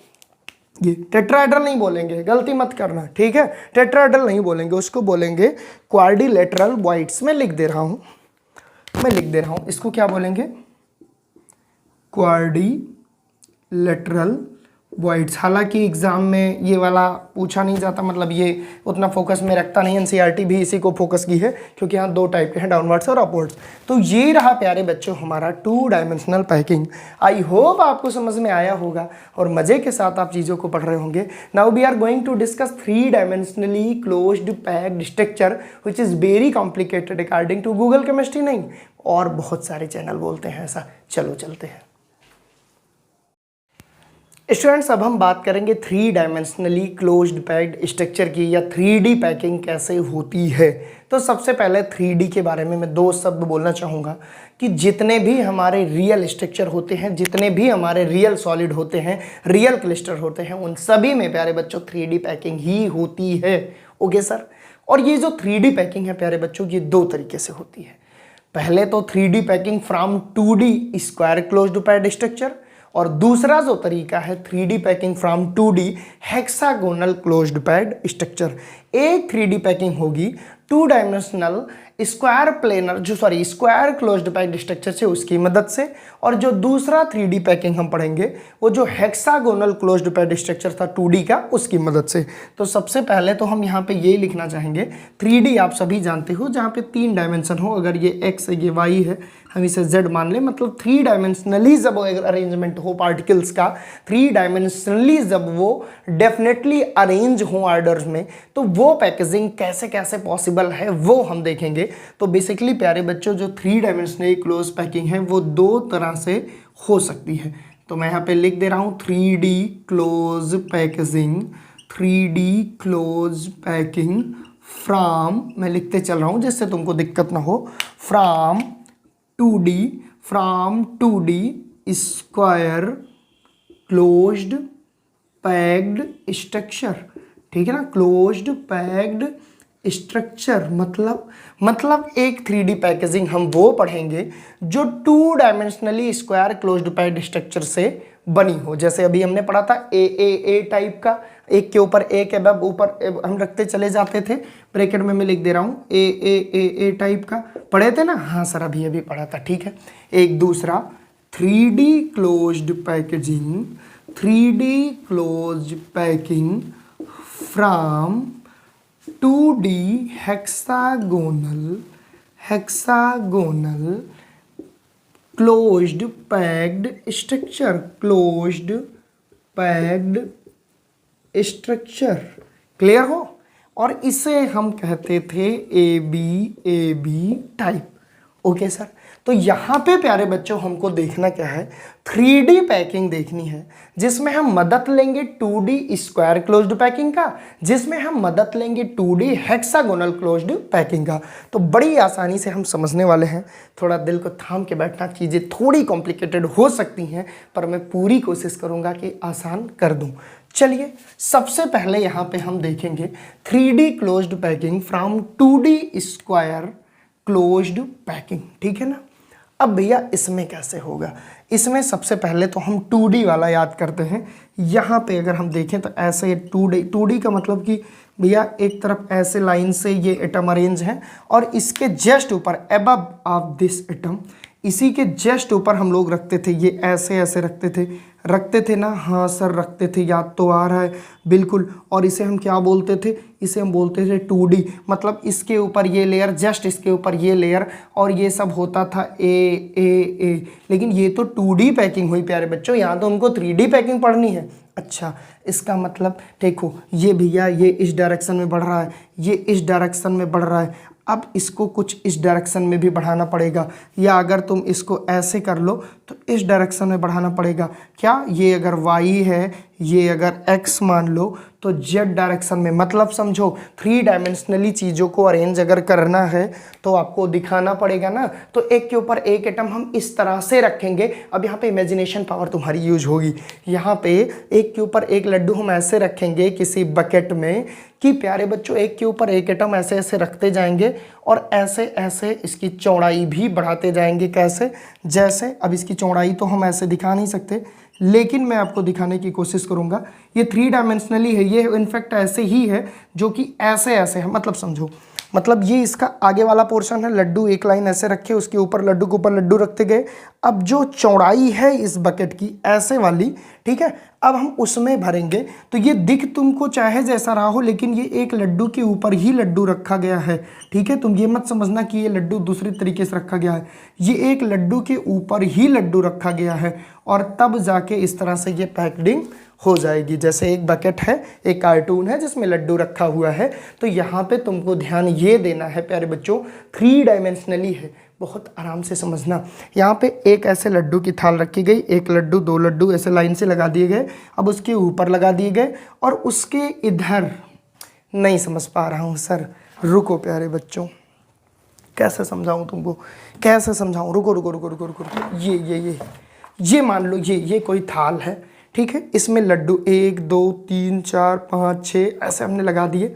ये टेट्राहेड्रल नहीं बोलेंगे, गलती मत करना, ठीक है। टेट्राहेड्रल नहीं बोलेंगे, उसको बोलेंगे क्वाड्रिलेटरल वॉइड्स। मैं लिख दे रहा हूँ, इसको क्या बोलेंगे, क्वाड्रिलेटरल वॉइड्स। हालांकि एग्जाम में ये वाला पूछा नहीं जाता, मतलब ये उतना फोकस में रखता नहीं, एनसीईआरटी भी इसी को फोकस की है क्योंकि यहाँ दो टाइप के हैं, डाउनवर्ड्स और अपवर्ड्स। तो ये रहा प्यारे बच्चों हमारा 2 डायमेंशनल पैकिंग। आई होप आपको समझ में आया होगा और मजे के साथ आप चीज़ों को पढ़ रहे होंगे। Now we are going to discuss 3 dimensionally closed packed structure which is very complicated according to Google chemistry, नहीं और बहुत सारे चैनल बोलते हैं ऐसा। चलो चलते हैं स्टूडेंट्स, अब हम बात करेंगे 3 डायमेंशनली क्लोज्ड पैक्ड स्ट्रक्चर की या 3D पैकिंग कैसे होती है। तो सबसे पहले 3D के बारे में मैं 2 शब्द बोलना चाहूँगा कि जितने भी हमारे रियल स्ट्रक्चर होते हैं, जितने भी हमारे रियल सॉलिड होते हैं, रियल क्लिस्टर होते हैं, उन सभी में प्यारे बच्चों 3D पैकिंग ही होती है। Okay sir. और ये जो 3D पैकिंग है प्यारे बच्चों, ये 2 तरीके से होती है। पहले तो 3D packing from 2D square closed packed structure, और दूसरा जो तरीका है 3D packing from 2D hexagonal closed packed structure. एक 3D पैकिंग होगी 2 dimensional square closed packed structure से, उसकी मदद से, और जो दूसरा 3D पैकिंग हम पढ़ेंगे वो जो हेक्सागोनल क्लोज्ड पैक्ड स्ट्रक्चर था 2D का, उसकी मदद से। तो सबसे पहले तो हम यहाँ पे ये लिखना चाहेंगे 3D आप सभी जानते हो जहाँ पे 3 डायमेंशन हो, अगर ये x है ये y है, हम इसे z मान लें, मतलब 3 डायमेंशनली जब अरेंजमेंट हो पार्टिकल्स का, 3 डायमेंशनली जब वो डेफिनेटली अरेंज हो ऑर्डर्स में, तो वो पैकेजिंग कैसे कैसे पॉसिबल है वो हम देखेंगे। तो बेसिकली प्यारे बच्चों जो 3 डायमेंशनली क्लोज पैकिंग है वो 2 तरह से हो सकती है। तो मैं यहाँ पे लिख दे रहा हूँ 3D close packaging, 3D close packing from, मैं लिखते चल रहा हूँ जिससे तुमको दिक्कत ना हो, from 2D square closed packed structure. ठीक है ना, क्लोज्ड पैक्ड स्ट्रक्चर मतलब एक 3D पैकेजिंग हम वो पढ़ेंगे जो 2 dimensionally square closed packed structure से बनी हो। जैसे अभी हमने पढ़ा था ए टाइप का, एक के ऊपर एक अब ऊपर हम रखते चले जाते थे, ब्रैकेट में मैं लिख दे रहा हूँ ए टाइप का, पढ़े थे ना? हाँ सर, अभी पढ़ा था। ठीक है। एक दूसरा 3D closed packaging, 3D closed packing from 2D hexagonal closed packed structure, closed packed structure. Clear हो? और इसे हम कहते थे A B type. Okay sir. तो यहाँ पे प्यारे बच्चों हमको देखना क्या है, 3D पैकिंग देखनी है जिसमें हम मदद लेंगे 2D स्क्वायर क्लोज्ड पैकिंग का, जिसमें हम मदद लेंगे 2D हेक्सागोनल क्लोज्ड पैकिंग का। तो बड़ी आसानी से हम समझने वाले हैं। थोड़ा दिल को थाम के बैठना, चीज़ें थोड़ी कॉम्प्लिकेटेड हो सकती हैं पर मैं पूरी कोशिश करूँगा कि आसान कर दूँ। चलिए सबसे पहले यहाँ पे हम देखेंगे 3D closed packing from 2D square closed packing. ठीक है ना। अब भैया इसमें कैसे होगा, इसमें सबसे पहले तो हम 2D वाला याद करते हैं। यहाँ पे अगर हम देखें तो ऐसे 2D का मतलब कि भैया एक तरफ ऐसे लाइन से ये एटम अरेंज है और इसके जस्ट ऊपर अबव ऑफ दिस एटम, इसी के जस्ट ऊपर हम लोग रखते थे, ये ऐसे ऐसे रखते थे ना? हाँ सर रखते थे, याद तो आ रहा है बिल्कुल। और इसे हम क्या बोलते थे? इसे हम बोलते थे 2D, मतलब इसके ऊपर ये लेयर, जस्ट इसके ऊपर ये लेयर, और ये सब होता था ए। लेकिन ये तो 2D पैकिंग हुई प्यारे बच्चों, यहाँ तो हमको 3D पैकिंग पढ़नी है। अच्छा, इसका मतलब देखो ये भैया ये इस डायरेक्शन में बढ़ रहा है, ये इस डायरेक्शन में बढ़ रहा है, अब इसको कुछ इस डायरेक्शन में भी बढ़ाना पड़ेगा, या अगर तुम इसको ऐसे कर लो तो इस डायरेक्शन में बढ़ाना पड़ेगा। क्या? ये अगर y है, ये अगर x मान लो तो z डायरेक्शन में, मतलब समझो 3 डायमेंशनली चीज़ों को अरेंज अगर करना है तो आपको दिखाना पड़ेगा ना। तो एक के ऊपर एक एटम हम इस तरह से रखेंगे। अब यहाँ पे इमेजिनेशन पावर तुम्हारी यूज होगी। यहाँ पे एक के ऊपर एक लड्डू हम ऐसे रखेंगे किसी बकेट में कि प्यारे बच्चों एक के ऊपर एक एटम ऐसे ऐसे रखते जाएंगे और ऐसे ऐसे इसकी चौड़ाई भी बढ़ाते जाएंगे। कैसे? जैसे अब इसकी चौड़ाई तो हम ऐसे दिखा नहीं सकते, लेकिन मैं आपको दिखाने की कोशिश करूंगा। ये 3 डायमेंशनली है, ये इनफैक्ट ऐसे ही है जो कि ऐसे ऐसे है, मतलब समझो मतलब ये इसका आगे वाला पोर्शन है, लड्डू एक लाइन ऐसे रखे, उसके ऊपर लड्डू के ऊपर लड्डू रखते गए। अब जो चौड़ाई है इस बकेट की ऐसे वाली, ठीक है, अब हम उसमें भरेंगे। तो ये दिख तुमको चाहे जैसा रहा हो, लेकिन ये एक लड्डू के ऊपर ही लड्डू रखा गया है, ठीक है। तुम ये मत समझना कि ये लड्डू दूसरी तरीके से रखा गया है, ये एक लड्डू के ऊपर ही लड्डू रखा गया है, और तब जाके इस तरह से ये पैकेजिंग हो जाएगी। जैसे एक बकेट है, एक कार्टून है जिसमें लड्डू रखा हुआ है, तो यहाँ पे तुमको ध्यान ये देना है प्यारे बच्चों, 3 डायमेंशनली है, बहुत आराम से समझना। यहाँ पे एक ऐसे लड्डू की थाल रखी गई, एक लड्डू, 2 लड्डू ऐसे लाइन से लगा दिए गए, अब उसके ऊपर लगा दिए गए, और उसके इधर नहीं समझ पा रहा हूँ सर, रुको प्यारे बच्चों, कैसे समझाऊँ तुमको, कैसे समझाऊँ, रुको रुको रुको रुको रुको रुको। ये मान लो ये कोई थाल है, ठीक है, इसमें लड्डू 1 2 3 4 5 6 ऐसे हमने लगा दिए,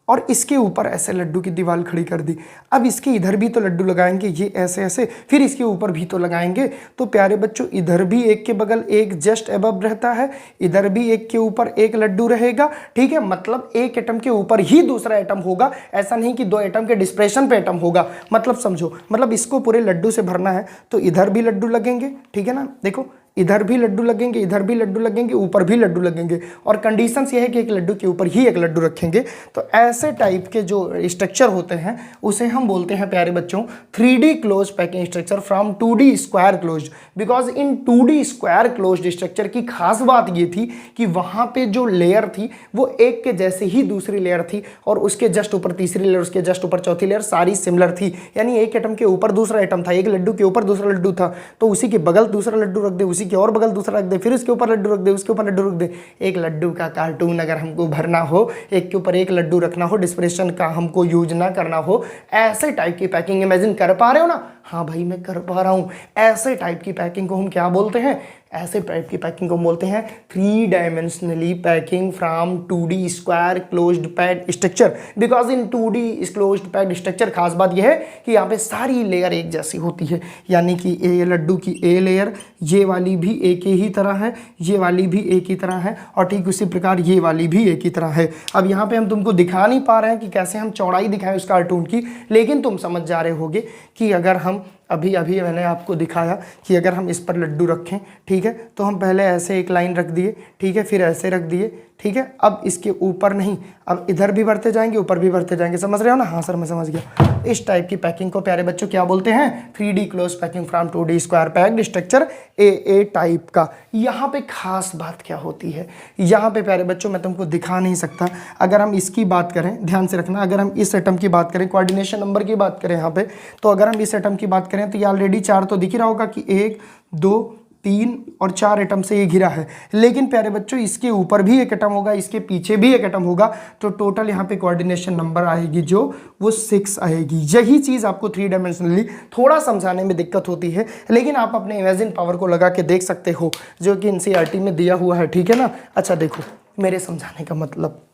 और इसके ऊपर ऐसे लड्डू की दीवार खड़ी कर दी। अब इसके इधर भी तो लड्डू लगाएंगे, ये ऐसे ऐसे, फिर इसके ऊपर भी तो लगाएंगे। तो प्यारे बच्चों, इधर भी एक के बगल एक जस्ट अबव रहता है, इधर भी एक के ऊपर एक लड्डू रहेगा, ठीक है। मतलब एक एटम के ऊपर ही दूसरा एटम होगा, ऐसा नहीं कि 2 एटम के डिस्प्रेशन पे एटम होगा। मतलब समझो, मतलब इसको पूरे लड्डू से भरना है, तो इधर भी लड्डू लगेंगे, ठीक है ना। देखो, इधर भी लड्डू लगेंगे, इधर भी लड्डू लगेंगे, ऊपर भी लड्डू लगेंगे, और कंडीशंस ये है कि एक लड्डू के ऊपर ही एक लड्डू रखेंगे। तो ऐसे टाइप के जो स्ट्रक्चर होते हैं उसे हम बोलते हैं प्यारे बच्चों 3D close packing structure from 2D square closed. Because in 2D square closed structure की खास बात ये थी कि वहाँ पे जो लेयर थी वो एक के जैसे ही दूसरी लेयर थी, और उसके जस्ट ऊपर तीसरी लेयर, उसके जस्ट ऊपर चौथी लेयर, सारी सिमिलर थी। यानी एक एटम के ऊपर दूसरा एटम था, एक लड्डू के ऊपर दूसरा लड्डू था, तो उसी के बगल दूसरा लड्डू रख दे, उसी के और बगल दूसरा रख दे, फिर उसके ऊपर लड्डू रख दे, उसके ऊपर लड्डू रख दे। एक लड्डू का कार्टून अगर हमको भरना हो, एक के ऊपर एक लड्डू रखना हो, डिस्प्रेशन का हमको यूज ना करना हो, ऐसे टाइप की पैकिंग इमेजिन कर पा रहे हो ना? हाँ भाई, मैं कर पा रहा हूँ। ऐसे टाइप की पैकिंग को हम क्या बोलते हैं? ऐसे टाइप की पैकिंग को बोलते हैं 3 dimensionally packing from 2D square closed pad structure. Because in 2D closed pad structure खास बात यह है कि यहाँ पे सारी लेयर एक जैसी होती है, यानी कि ये लड्डू की ए लेयर, ये वाली भी एक ही तरह है, ये वाली भी एक ही तरह है, और ठीक उसी प्रकार ये वाली भी एक ही तरह है। अब यहाँ पे हम तुमको दिखा नहीं पा रहे हैं कि कैसे हम चौड़ाई दिखाएं उस कार्टून की, लेकिन तुम समझ जा रहे होगे कि अगर हम अभी मैंने आपको दिखाया कि अगर हम इस पर लड्डू रखें, ठीक है, तो हम पहले ऐसे एक लाइन रख दिए, ठीक है, फिर ऐसे रख दिए, ठीक है। अब इसके ऊपर नहीं, अब इधर भी बढ़ते जाएंगे, ऊपर भी बढ़ते जाएंगे। समझ रहे हो ना? हाँ सर, मैं समझ गया। इस टाइप की पैकिंग को प्यारे बच्चों क्या बोलते हैं? 3D close packing from 2D square packed structure, A type का। यहाँ पे खास बात क्या होती है, यहाँ पे प्यारे बच्चों मैं तुमको दिखा नहीं सकता। अगर हम इसकी बात करें, ध्यान से रखना, अगर हम इस एटम की बात करें, कोऑर्डिनेशन नंबर की बात करें यहाँ पे, तो अगर हम इस एटम की बात करें तो ये ऑलरेडी 4 तो दिख ही रहा होगा कि 1 2 3 और 4 एटम से ये घिरा है। लेकिन प्यारे बच्चों, इसके ऊपर भी एक एटम होगा, इसके पीछे भी एक एटम होगा, तो टोटल यहाँ पे कोऑर्डिनेशन नंबर आएगी जो वो 6 आएगी। यही चीज़ आपको 3 डायमेंशनली थोड़ा समझाने में दिक्कत होती है, लेकिन आप अपने इमेजिन पावर को लगा के देख सकते हो, जो कि NCERT में दिया हुआ है, ठीक है ना। अच्छा देखो, मेरे समझाने का मतलब,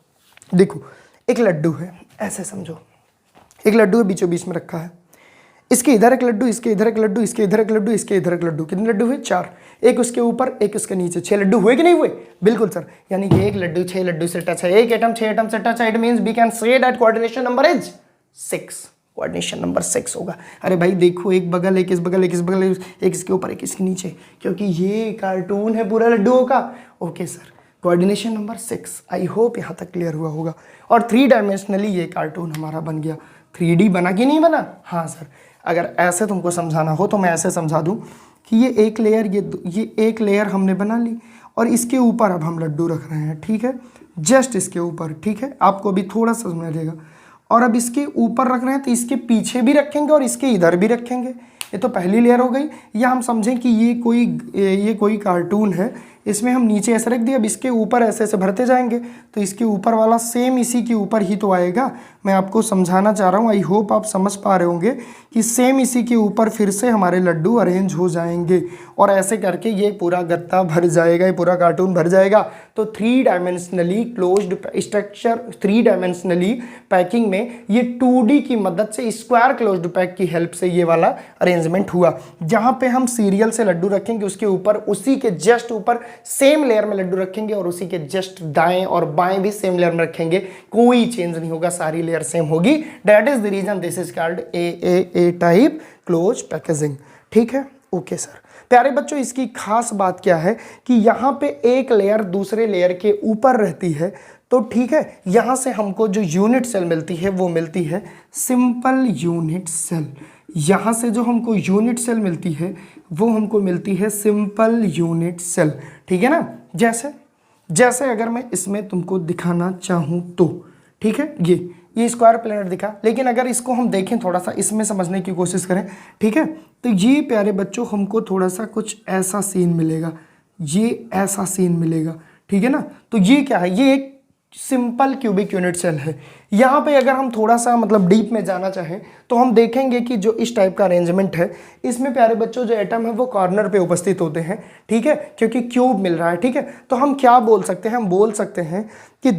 देखो एक लड्डू है, ऐसे समझो, एक लड्डू है, बीचों बीच में रखा है, इसके इधर एक लड्डू, इसके इधर एक लड्डू, इसके इधर एक लड्डू, इसके इधर एक लड्डू। कितने लड्डू हुए? 4। एक उसके ऊपर, एक उसके नीचे, 6 लड्डू हुए कि नहीं हुए? बिल्कुल सर, यानी कि एक लड्डू 6 लड्डू से टच है, एक एटम 6 एटम से टच है, it means we can say that coordination number is 6। Coordination number 6 होगा। अरे भाई देखो, एक बगल, एक इस बगल, एक इस बगल, एक इसके ऊपर, एक इसके नीचे, क्योंकि ये कार्टून है पूरा लड्डुओं का। Okay sir, coordination number 6। I hope यहाँ तक क्लियर हुआ होगा। और 3 डायमेंशनली ये कार्टून हमारा बन गया। 3D बना कि नहीं बना? हाँ सर। अगर ऐसे तुमको समझाना हो तो मैं ऐसे समझा दूं कि ये एक लेयर, ये एक लेयर हमने बना ली, और इसके ऊपर अब हम लड्डू रख रहे हैं, ठीक है, जस्ट इसके ऊपर, ठीक है, आपको अभी थोड़ा समझ में आएगा। और अब इसके ऊपर रख रहे हैं तो इसके पीछे भी रखेंगे और इसके इधर भी रखेंगे। ये तो पहली लेयर हो गई। या हम समझें कि ये कोई कार्टून है, इसमें हम नीचे ऐसे रख दिया, अब इसके ऊपर ऐसे ऐसे भरते जाएंगे, तो इसके ऊपर वाला सेम इसी के ऊपर ही तो आएगा। मैं आपको समझाना चाह रहा हूँ, आई होप आप समझ पा रहे होंगे कि सेम इसी के ऊपर फिर से हमारे लड्डू अरेंज हो जाएंगे और ऐसे करके ये पूरा गत्ता भर जाएगा, ये पूरा कार्टून भर जाएगा। तो 3 dimensionally closed structure, 3 dimensionally packing में ये 2D की मदद से स्क्वायर क्लोज्ड पैक की हेल्प से ये वाला अरेंजमेंट हुआ। जहाँ पे हम सीरियल से लड्डू रखेंगे उसके ऊपर, उसी के जस्ट ऊपर सेम लेयर में लड्डू रखेंगे और उसी के जस्ट दाएं और बाएं भी सेम लेयर में रखेंगे, कोई चेंज नहीं होगा, सारी लेयर सेम होगी। That is the reason this is called A type close packaging. ठीक है, ओके सर। प्यारे बच्चों, इसकी खास बात क्या है कि यहाँ पे एक लेयर दूसरे लेयर के ऊपर रहती है, तो ठीक है, यहाँ से हमको जो यूनिट सेल मिलती है वो मिलती है सिंपल यूनिट सेल। यहाँ से जो हमको यूनिट सेल मिलती है वो हमको मिलती है सिंपल यूनिट सेल। ठीक है ना, जैसे अगर मैं इसमें तुमको दिखाना चाहूँ तो, ठीक है, ये स्क्वायर प्लेनेट दिखा, लेकिन अगर इसको हम देखें थोड़ा सा, इसमें समझने की कोशिश करें, ठीक है, तो ये प्यारे बच्चों हमको थोड़ा सा कुछ ऐसा सीन मिलेगा, ये ऐसा सीन मिलेगा। ठीक है ना, तो ये क्या है, ये एक सिंपल क्यूबिक यूनिट सेल है। यहाँ पे अगर हम थोड़ा सा मतलब डीप में जाना चाहें तो हम देखेंगे कि जो इस टाइप का अरेंजमेंट है, इसमें प्यारे बच्चों जो एटम है वो कॉर्नर पे उपस्थित होते हैं। ठीक है, क्योंकि क्यूब मिल रहा है। ठीक है, तो हम क्या बोल सकते हैं, हम बोल सकते हैं कि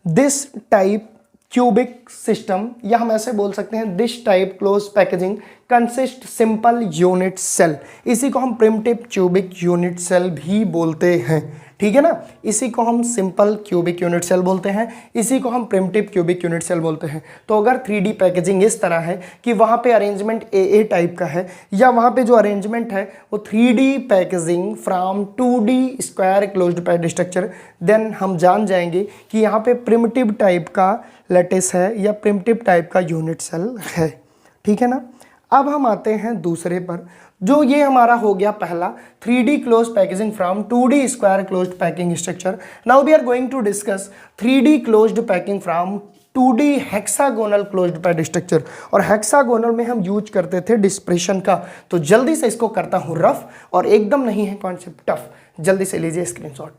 दिस टाइप क्यूबिक सिस्टम, या हम ऐसे बोल सकते हैं this type close packaging consist simple unit cell. इसी को हम प्रिमिटिव क्यूबिक यूनिट सेल भी बोलते हैं। ठीक है ना, इसी को हम सिंपल क्यूबिक यूनिट सेल बोलते हैं, इसी को हम प्रिमिटिव क्यूबिक यूनिट सेल बोलते हैं। तो अगर 3D पैकेजिंग इस तरह है कि वहाँ पे अरेंजमेंट ए टाइप का है, या वहाँ पे जो अरेंजमेंट है वो 3D packaging from 2D square closed packed structure, then हम जान जाएंगे कि यहाँ पे प्रिमिटिव टाइप का लैटिस है या प्रिमिटिव टाइप का यूनिट सेल है। ठीक है ना, अब हम आते हैं दूसरे पर, जो ये हमारा हो गया पहला 3D close packaging from 2D square closed packing structure. Now we are going to discuss 3D closed packing from 2D hexagonal closed packed structure. और हेक्सागोनल में हम यूज करते थे डिस्प्रेशन का, तो जल्दी से इसको करता हूँ रफ, और एकदम नहीं है कॉन्सेप्ट टफ, जल्दी से लीजिए स्क्रीनशॉट।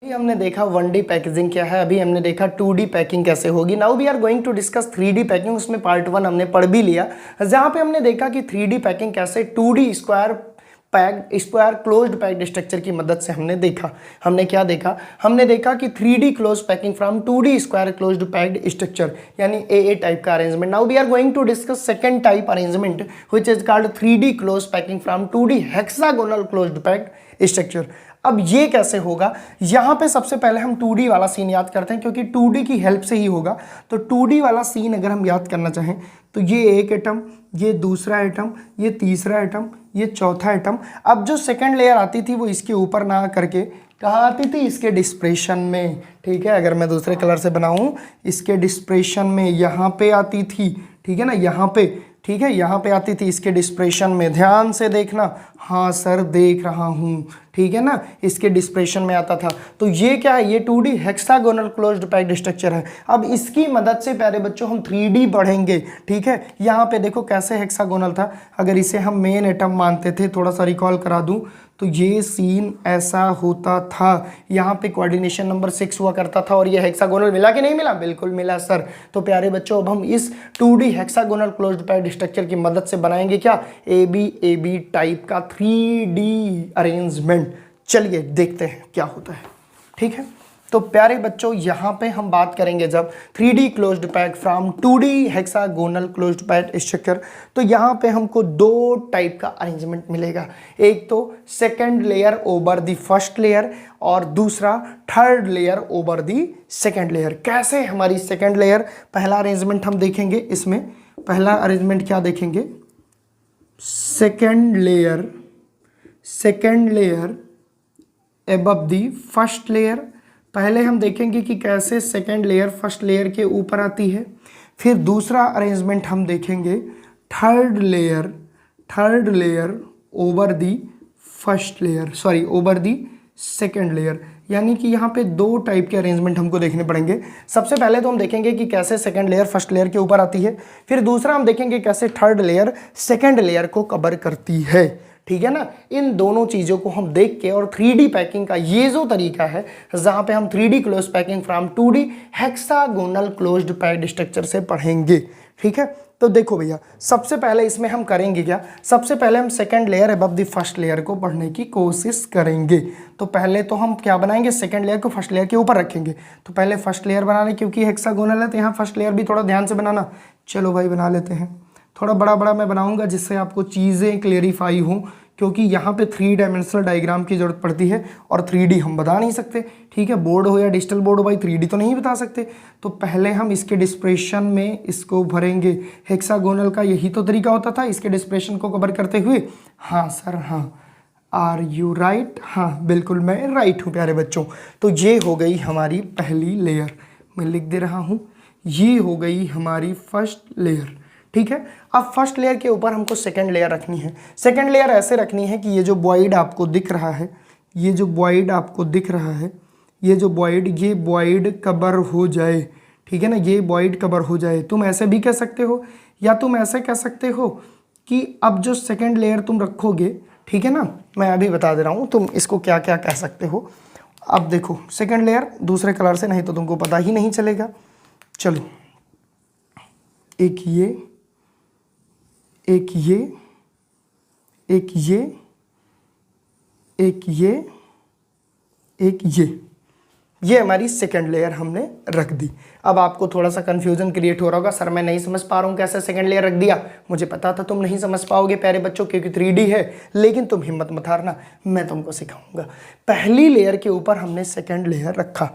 अभी हमने देखा 1D पैकेजिंग क्या है, अभी हमने देखा 2D पैकिंग कैसे होगी। Now we are going to discuss 3D packing, उसमें पार्ट 1 हमने पढ़ भी लिया, जहाँ पे हमने देखा कि 3D पैकिंग कैसे 2D square closed packed structure की मदद से हमने देखा। हमने क्या देखा, हमने देखा कि 3D close packing from 2D square closed packed structure, यानी ए टाइप का arrangement. Now we are going to discuss second type arrangement which is called 3D close packing from 2D hexagonal closed packed structure. अब ये कैसे होगा, यहाँ पे सबसे पहले हम 2D वाला सीन याद करते हैं, क्योंकि 2D की हेल्प से ही होगा। तो 2D वाला सीन अगर हम याद करना चाहें तो ये एक एटम, ये दूसरा एटम, ये तीसरा एटम, ये चौथा एटम। अब जो सेकंड लेयर आती थी वो इसके ऊपर ना करके कहाँ आती थी, इसके डिस्प्रेशन में। ठीक है, अगर मैं दूसरे कलर से बनाऊँ, इसके डिस्प्रेशन में यहाँ पे आती थी। ठीक है ना, यहाँ पे, ठीक है, यहाँ पे आती थी इसके डिस्प्रेशन में। ध्यान से देखना, हाँ सर देख रहा हूँ, ठीक है ना, इसके डिस्प्रेशन में आता था। तो ये क्या है, ये 2D hexagonal closed packed structure है। अब इसकी मदद से प्यारे बच्चों हम 3D पढ़ेंगे। ठीक है, यहाँ पे देखो कैसे हेक्सागोनल था, अगर इसे हम मेन एटम मानते थे, थोड़ा सा रिकॉल करा दूँ तो ये सीन ऐसा होता था। यहाँ पे कोऑर्डिनेशन नंबर 6 हुआ करता था, और ये हेक्सागोनल मिला कि नहीं मिला, बिल्कुल मिला सर। तो प्यारे बच्चों अब हम इस 2D hexagonal closed packed structure की मदद से बनाएंगे क्या, AB टाइप का 3D अरेंजमेंट। चलिए देखते हैं क्या होता है। ठीक है, तो प्यारे बच्चों यहाँ पे हम बात करेंगे जब 3D closed pack from 2D hexagonal closed pack structure, तो यहाँ पे हमको 2 टाइप का अरेंजमेंट मिलेगा। एक तो second layer over the first layer, और दूसरा third layer over the second layer. कैसे हमारी सेकंड लेयर, पहला अरेंजमेंट हम देखेंगे, इसमें पहला अरेंजमेंट क्या देखेंगे, second layer above the first layer. पहले हम देखेंगे कि कैसे सेकंड लेयर फर्स्ट लेयर के ऊपर आती है। फिर दूसरा अरेंजमेंट हम देखेंगे third layer over the first layer, sorry over the second layer. यानी कि यहाँ पे 2 टाइप के अरेंजमेंट हमको देखने पड़ेंगे। सबसे पहले तो हम देखेंगे कि कैसे सेकंड लेयर फर्स्ट लेयर के ऊपर आती है, फिर दूसरा हम देखेंगे कैसे थर्ड लेयर सेकंड लेयर को कवर करती है। ठीक है ना। इन दोनों चीज़ों को हम देख के और 3D पैकिंग का ये जो तरीका है जहाँ पे हम 3D close packing from 2D hexagonal closed packed structure से पढ़ेंगे, ठीक है। तो देखो भैया, सबसे पहले इसमें हम करेंगे क्या, सबसे पहले हम second layer above the first layer को पढ़ने की कोशिश करेंगे। तो पहले तो हम क्या बनाएंगे, सेकंड लेयर को फर्स्ट लेयर के ऊपर रखेंगे। तो पहले फर्स्ट लेयर बनाने, क्योंकि हेक्सागोनल है तो यहाँ फर्स्ट लेयर भी थोड़ा ध्यान से बनाना। चलो भाई बना लेते हैं, थोड़ा बड़ा बड़ा मैं बनाऊंगा जिससे आपको चीज़ें क्लेरिफाई हों, क्योंकि यहाँ पे 3 डायमेंशनल डायग्राम की जरूरत पड़ती है और 3D हम बता नहीं सकते, ठीक है। बोर्ड हो या डिजिटल बोर्ड हो भाई, 3D तो नहीं बता सकते। तो पहले हम इसके डिस्प्रेशन में इसको भरेंगे। हेक्सागोनल का यही तो तरीका होता था इसके डिस्प्रेशन को कवर करते हुए। हाँ सर हाँ, आर यू राइट, हाँ बिल्कुल मैं राइट हूँ प्यारे बच्चों। तो ये हो गई हमारी पहली लेयर, मैं लिख दे रहा हूँ, ये हो गई हमारी फर्स्ट लेयर, ठीक है। अब फर्स्ट लेयर के ऊपर हमको सेकंड लेयर रखनी है। सेकंड लेयर ऐसे रखनी है कि ये जो वॉइड आपको दिख रहा है, ये जो वॉइड आपको दिख रहा है, ये जो वॉइड, ये वॉइड कवर हो जाए, ठीक है ना, ये वॉइड कवर हो जाए। तुम ऐसे भी कह सकते हो या तुम ऐसे कह सकते हो कि अब जो सेकंड लेयर तुम रखोगे, ठीक है ना, मैं अभी बता दे रहा हूँ तुम इसको क्या क्या कह सकते हो। अब देखो सेकंड लेयर दूसरे कलर से, नहीं तो तुमको पता ही नहीं चलेगा। चलो, एक ये, एक ये, एक ये, एक ये, एक ये हमारी सेकंड लेयर हमने रख दी। अब आपको थोड़ा सा कंफ्यूजन क्रिएट हो रहा होगा, सर मैं नहीं समझ पा रहा हूँ कैसे सेकंड लेयर रख दिया। मुझे पता था तुम नहीं समझ पाओगे प्यारे बच्चों, क्योंकि 3D है, लेकिन तुम हिम्मत मत हारना, मैं तुमको सिखाऊंगा। पहली लेयर के ऊपर हमने सेकंड लेयर रखा।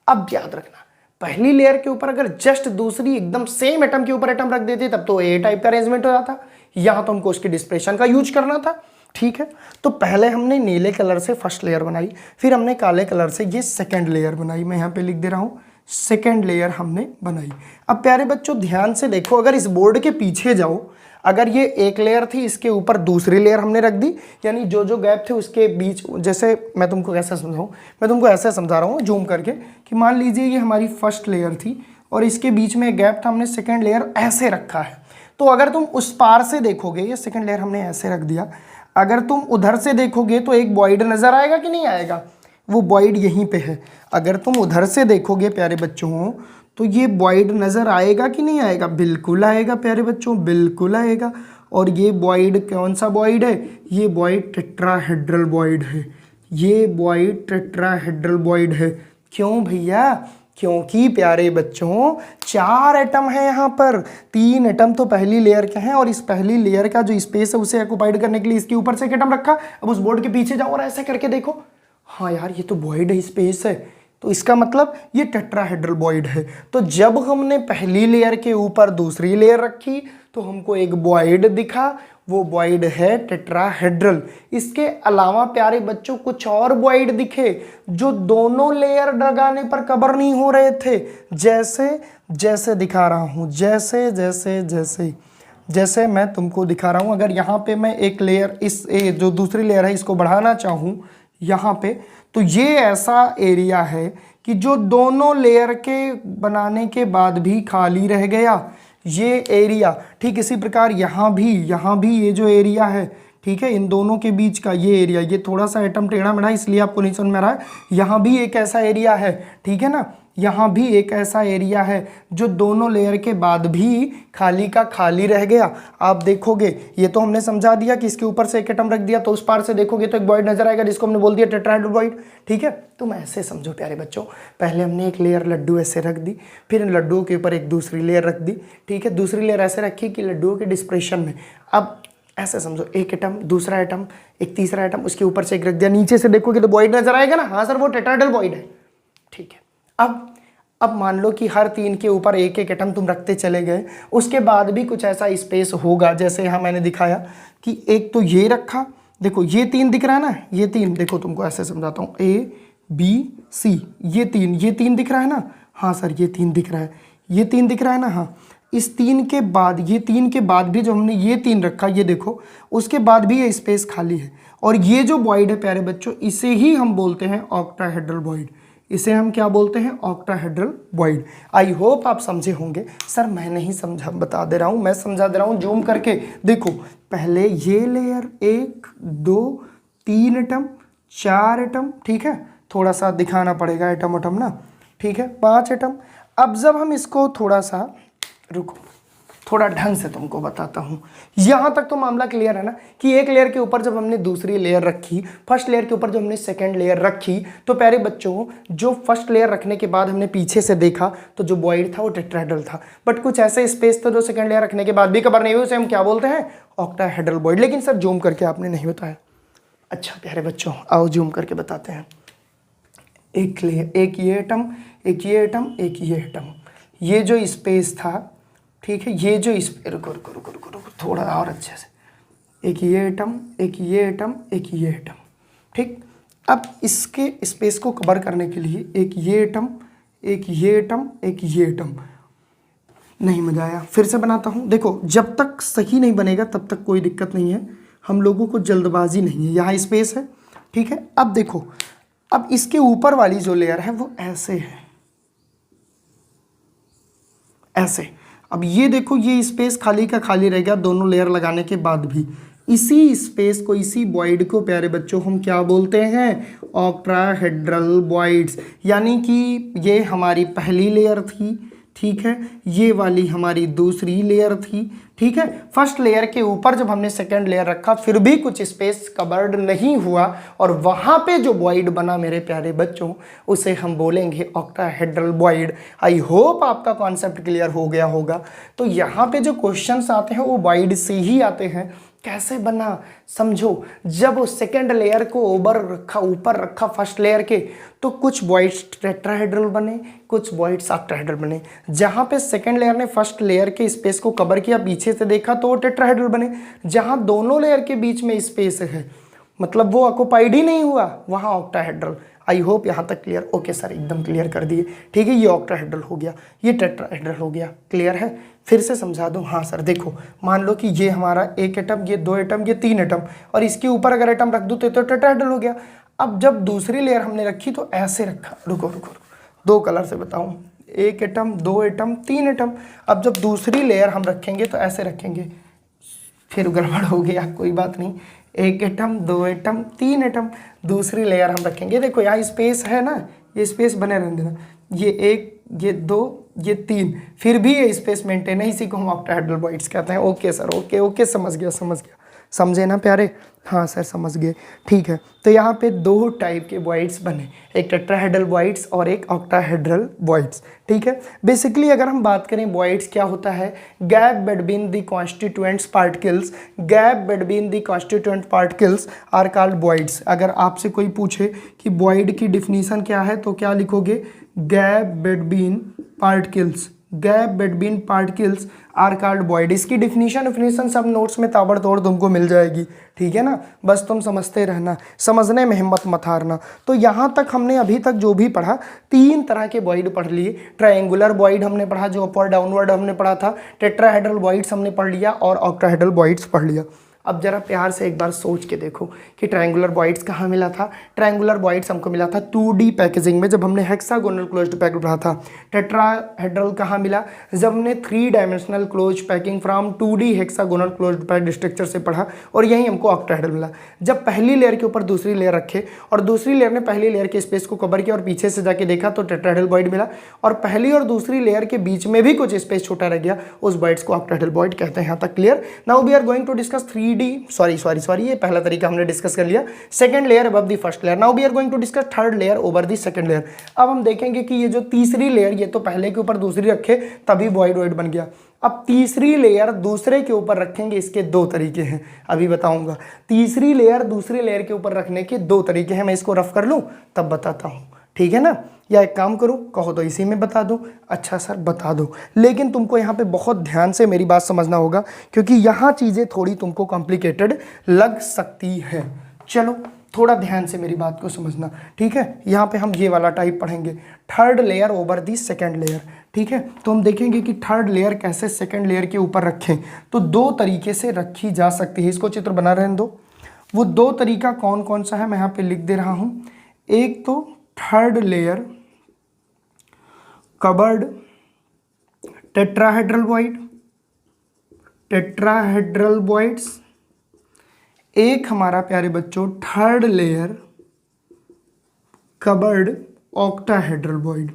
अब याद रखना, पहली लेयर के ऊपर अगर जस्ट दूसरी एकदम सेम एटम के ऊपर एटम रख देते तब तो ए टाइप का अरेंजमेंट हो जाता, यहाँ तो हमको उसके डिस्प्रेशन का यूज करना था, ठीक है। तो पहले हमने नीले कलर से फर्स्ट लेयर बनाई, फिर हमने काले कलर से ये सेकंड लेयर बनाई। मैं यहाँ पे लिख दे रहा हूँ, सेकंड लेयर हमने बनाई। अब प्यारे बच्चों ध्यान से देखो, अगर इस बोर्ड के पीछे जाओ, अगर ये एक लेयर थी, इसके ऊपर दूसरी लेयर हमने रख दी, यानी जो जो गैप थे उसके बीच, जैसे मैं तुमको कैसे समझाऊँ, मैं तुमको ऐसे समझा रहा हूँ जूम करके, कि मान लीजिए ये हमारी फर्स्ट लेयर थी और इसके बीच में एक गैप था, हमने सेकंड लेयर ऐसे रखा है। तो अगर तुम उस पार से देखोगे, ये सेकंड लेयर हमने ऐसे रख दिया, अगर तुम उधर से देखोगे तो एक वॉइड नज़र आएगा कि नहीं आएगा, वो वॉइड यहीं पे है। अगर तुम उधर से देखोगे प्यारे बच्चों तो ये वॉइड नज़र आएगा कि नहीं आएगा, बिल्कुल आएगा प्यारे बच्चों, बिल्कुल आएगा। और ये वॉइड कौन सा वॉइड है, ये वॉइड टेट्राहेड्रल वॉइड है, ये वॉइड टेट्राहेड्रल वॉइड है। क्यों भैया, क्योंकि प्यारे बच्चों 4 एटम है यहाँ पर, 3 एटम तो पहली लेयर के हैं और इस पहली लेयर का जो स्पेस है उसे ऑक्युपाइड करने के लिए इसके ऊपर से एक एटम रखा। अब उस बोर्ड के पीछे जाओ और ऐसे करके देखो, हाँ यार ये तो वॉइड है, स्पेस है, तो इसका मतलब ये टेट्राहेड्रल वॉइड है। तो जब हमने पहली लेयर के ऊपर दूसरी लेयर रखी तो हमको एक वॉइड दिखा, वो वॉइड है टेट्राहेड्रल। इसके अलावा प्यारे बच्चों कुछ और वॉइड दिखे जो दोनों लेयर लगाने पर कवर नहीं हो रहे थे, जैसे जैसे दिखा रहा हूँ, जैसे जैसे जैसे जैसे मैं तुमको दिखा रहा हूँ। अगर यहाँ पे मैं एक लेयर, इस जो दूसरी लेयर है इसको बढ़ाना चाहूँ यहाँ पे, तो ये ऐसा एरिया है कि जो दोनों लेयर के बनाने के बाद भी खाली रह गया, ये एरिया। ठीक इसी प्रकार यहाँ भी ये जो एरिया है, ठीक है, इन दोनों के बीच का ये एरिया, ये थोड़ा सा एटम टेढ़ा मेढ़ा इसलिए आपको नहीं समझ में आ रहा है, यहाँ भी एक ऐसा एरिया है, ठीक है ना, यहाँ भी एक ऐसा एरिया है जो दोनों लेयर के बाद भी खाली का खाली रह गया। आप देखोगे, ये तो हमने समझा दिया कि इसके ऊपर से एक एटम रख दिया तो उस पार से देखोगे तो एक वॉइड नजर आएगा जिसको हमने बोल दिया टेट्राहेड्रल वॉइड, ठीक है। तुम ऐसे समझो प्यारे बच्चों, पहले हमने एक लेयर लड्डू ऐसे रख दी, फिर इन लड्डुओं के ऊपर एक दूसरी लेयर रख दी, ठीक है, दूसरी लेयर ऐसे रखी कि लड्डुओं के डिस्प्रेशन में, अब ऐसे समझो, एक एटम, दूसरा एटम, एक तीसरा एटम, उसके ऊपर से एक रख दिया, नीचे से देखोगे तो वॉइड नजर आएगा ना, हाँ सर वो टेट्राहेड्रल वॉइड है, ठीक है। अब मान लो कि हर 3 के ऊपर एक एक एटम तुम रखते चले गए, उसके बाद भी कुछ ऐसा स्पेस होगा, जैसे यहाँ मैंने दिखाया कि एक तो ये रखा, देखो ये 3 दिख रहा है ना, ये 3 देखो, तुमको ऐसे समझाता हूँ, A B C, ये 3 दिख रहा है ना, हाँ सर ये 3 दिख रहा है, ये 3 दिख रहा है ना, हाँ। इस 3 के बाद, ये 3 के बाद भी जो हमने ये 3 रखा, ये देखो, उसके बाद भी ये स्पेस खाली है, और ये जो वॉइड है प्यारे बच्चों, इसे ही हम बोलते हैं ऑक्टाहेड्रल वॉइड, इसे हम क्या बोलते हैं, ऑक्टाहेड्रल वॉइड। आई होप आप समझे होंगे। सर मैं नहीं समझा, बता दे रहा हूँ, मैं समझा दे रहा हूँ जूम करके। देखो पहले ये लेयर 1 2 3 एटम 4 एटम, ठीक है, थोड़ा सा दिखाना पड़ेगा एटम एटम ना, ठीक है, 5 एटम। अब जब हम इसको थोड़ा सा, रुको थोड़ा ढंग से तुमको बताता हूँ। यहाँ तक तो मामला क्लियर है ना कि एक लेयर के ऊपर जब हमने दूसरी लेयर रखी, फर्स्ट लेयर के ऊपर जब हमने सेकंड लेयर रखी, तो प्यारे बच्चों जो फर्स्ट लेयर रखने के बाद हमने पीछे से देखा तो जो वॉइड था वो टेट्राहेड्रल था, बट कुछ ऐसे स्पेस था जो सेकंड लेयर रखने के बाद भी कवर नहीं हुई, उसे हम क्या बोलते हैं, ऑक्टाहेड्रल वॉइड। लेकिन सर जूम करके आपने नहीं बताया। अच्छा प्यारे बच्चों आओ जूम करके बताते हैं। एक लेयर, एक ये एटम, एक ये एटम, एक ये एटम, ये जो स्पेस था, ठीक है, ये जो रुको रुको रुको रुको रुको थोड़ा और अच्छे से, एक ये एटम, एक ये एटम, एक ये एटम, ठीक। अब इसके स्पेस को कवर करने के लिए एक ये एटम, एक ये एटम, एक ये एटम, नहीं मजा आया, फिर से बनाता हूँ। देखो जब तक सही नहीं बनेगा तब तक कोई दिक्कत नहीं है, हम लोगों को जल्दबाजी नहीं है, यहाँ स्पेस है, ठीक है। अब देखो, अब इसके ऊपर वाली जो लेयर है वो ऐसे है, ऐसे। अब ये देखो ये स्पेस खाली का खाली रह गया दोनों लेयर लगाने के बाद भी। इसी स्पेस को, इसी वॉइड को प्यारे बच्चों हम क्या बोलते हैं, ऑक्टाहेड्रल वॉइड्स। यानी कि ये हमारी पहली लेयर थी, ठीक है, ये वाली हमारी दूसरी लेयर थी, ठीक है। फर्स्ट लेयर के ऊपर जब हमने सेकंड लेयर रखा फिर भी कुछ स्पेस कवर्ड नहीं हुआ और वहाँ पे जो वॉइड बना मेरे प्यारे बच्चों उसे हम बोलेंगे ऑक्टाहेड्रल वॉइड। आई होप आपका कॉन्सेप्ट क्लियर हो गया होगा। तो यहाँ पे जो क्वेश्चंस आते हैं वो वॉइड से ही आते हैं। कैसे बना समझो, जब सेकंड लेयर को ऊपर रखा फर्स्ट लेयर के, तो कुछ वॉइड्स टेट्राहेड्रल बने, कुछ वॉइड्स ऑक्टाहेड्रल बने। जहाँ पे सेकंड लेयर ने फर्स्ट लेयर के स्पेस को कवर किया, पीछे से देखा तो वो टेट्राहेड्रल बने। जहाँ दोनों लेयर के बीच में स्पेस है, मतलब वो ऑक्युपाइड ही नहीं हुआ, वहाँ ऑक्टाहेड्रल। आई होप यहाँ तक क्लियर। ओके सर एकदम क्लियर कर दिए, ठीक है। ये ऑक्टाहेड्रल हो गया, ये टेट्राहेड्रल हो गया, क्लियर है। फिर से समझा दूँ, हाँ सर देखो मान लो कि ये हमारा एक एटम, ये दो एटम, ये तीन एटम, और इसके ऊपर अगर एटम रख दूँ तो टेट्राहेड्रल हो गया। अब जब दूसरी लेयर हमने रखी तो ऐसे रखा, रुको रुको रुको दो कलर से बताऊँ, एक एटम, दो एटम, तीन एटम। अब जब दूसरी लेयर हम रखेंगे तो ऐसे रखेंगे, फिर गड़बड़ हो गया, कोई बात नहीं, एक एटम, दो एटम, तीन एटम, दूसरी लेयर हम रखेंगे। देखो यहाँ स्पेस है ना, ये स्पेस बने रहने देना, ये एक, ये दो, ये तीन, फिर भी ये स्पेस मेंटेन है, इसी को हम ऑक्टाहेड्रल वॉइड्स कहते हैं। ओके सर, ओके ओके समझ गया, समझे ना प्यारे, हाँ सर समझ गए, ठीक है। तो यहाँ पे दो टाइप के वॉइड्स बने, एक टेट्राहेड्रल वॉइड्स और एक ऑक्टाहेड्रल वॉइड्स, ठीक है। बेसिकली अगर हम बात करें वॉइड्स क्या होता है, gap between the constituents particles, gap between the constituent particles are called voids. अगर आपसे कोई पूछे कि वॉइड की डिफिनीशन क्या है तो क्या लिखोगे, gap between particles, gap between particles are called void. इसकी डिफिनीशन सब नोट्स में ताबड़तोड़ तुमको मिल जाएगी, ठीक है ना, बस तुम समझते रहना, समझने में हिम्मत मत हारना। तो यहाँ तक हमने अभी तक जो भी पढ़ा, तीन तरह के वॉइड पढ़ लिए। ट्रायंगुलर वॉइड हमने पढ़ा जो अपवर्ड डाउनवर्ड हमने पढ़ा था, टेट्राहेड्रल वॉइड्स हमने पढ़ लिया और ऑक्टाहेड्रल वॉइड्स पढ़ लिया। अब जरा प्यार से एक बार सोच के देखो कि ट्रायंगुलर वॉइड्स कहाँ मिला था। ट्रायंगुलर वॉइड्स हमको मिला था 2D पैकेजिंग में जब हमने हेक्सागोनल क्लोज्ड पैक पढ़ा था। टेट्राहेड्रल कहाँ मिला, जब हमने 3 dimensional close packing from 2D hexagonal closed pack structure से पढ़ा, और यही हमको ऑक्टाहेड्रल मिला। जब पहली लेयर के ऊपर दूसरी लेयर रखे और दूसरी लेयर ने पहली लेयर के स्पेस को कवर किया और पीछे से जाके देखा तो टेट्राहेड्रल वॉइड मिला, और पहली और दूसरी लेयर के बीच में भी कुछ स्पेस छोटा रह गया, उस वॉइड्स को ऑक्टाहेड्रल वॉइड कहते हैं। यहाँ तक clear. Now we are going to discuss 3D, sorry ये पहला तरीका हमने डिस्कस कर लिया, second layer above the first layer. Now we are going to discuss third layer over the second layer. अब हम देखेंगे कि ये जो तीसरी लेयर, ये तो पहले के ऊपर दूसरी रखे तभी वॉइड बन गया। अब तीसरी लेयर दूसरे के ऊपर रखेंगे, इसके दो तरीके हैं, अभी बताऊंगा। तीसरी लेयर दूसरी लेयर के ऊपर रखने के दो तरीके हैं, मैं इसको रफ कर लूं तब बताता हूं, ठीक है ना, या एक काम करूं, कहो तो इसी में बता दूं। अच्छा सर बता दो, लेकिन तुमको यहाँ पे बहुत ध्यान से मेरी बात समझना होगा क्योंकि यहाँ चीज़ें थोड़ी तुमको कॉम्प्लिकेटेड लग सकती है। चलो थोड़ा ध्यान से मेरी बात को समझना, ठीक है। यहाँ पे हम ये वाला टाइप पढ़ेंगे, third layer over the second layer, ठीक है। तो हम देखेंगे कि थर्ड लेयर कैसे सेकेंड लेयर के ऊपर रखें, तो दो तरीके से रखी जा सकती है। इसको चित्र बना रहने दो। वो दो तरीका कौन कौन सा है मैं यहाँ पे लिख दे रहा हूँ। एक तो third layer cupboard tetrahedral void, tetrahedral voids. एक हमारा प्यारे बच्चों third layer cupboard octahedral void.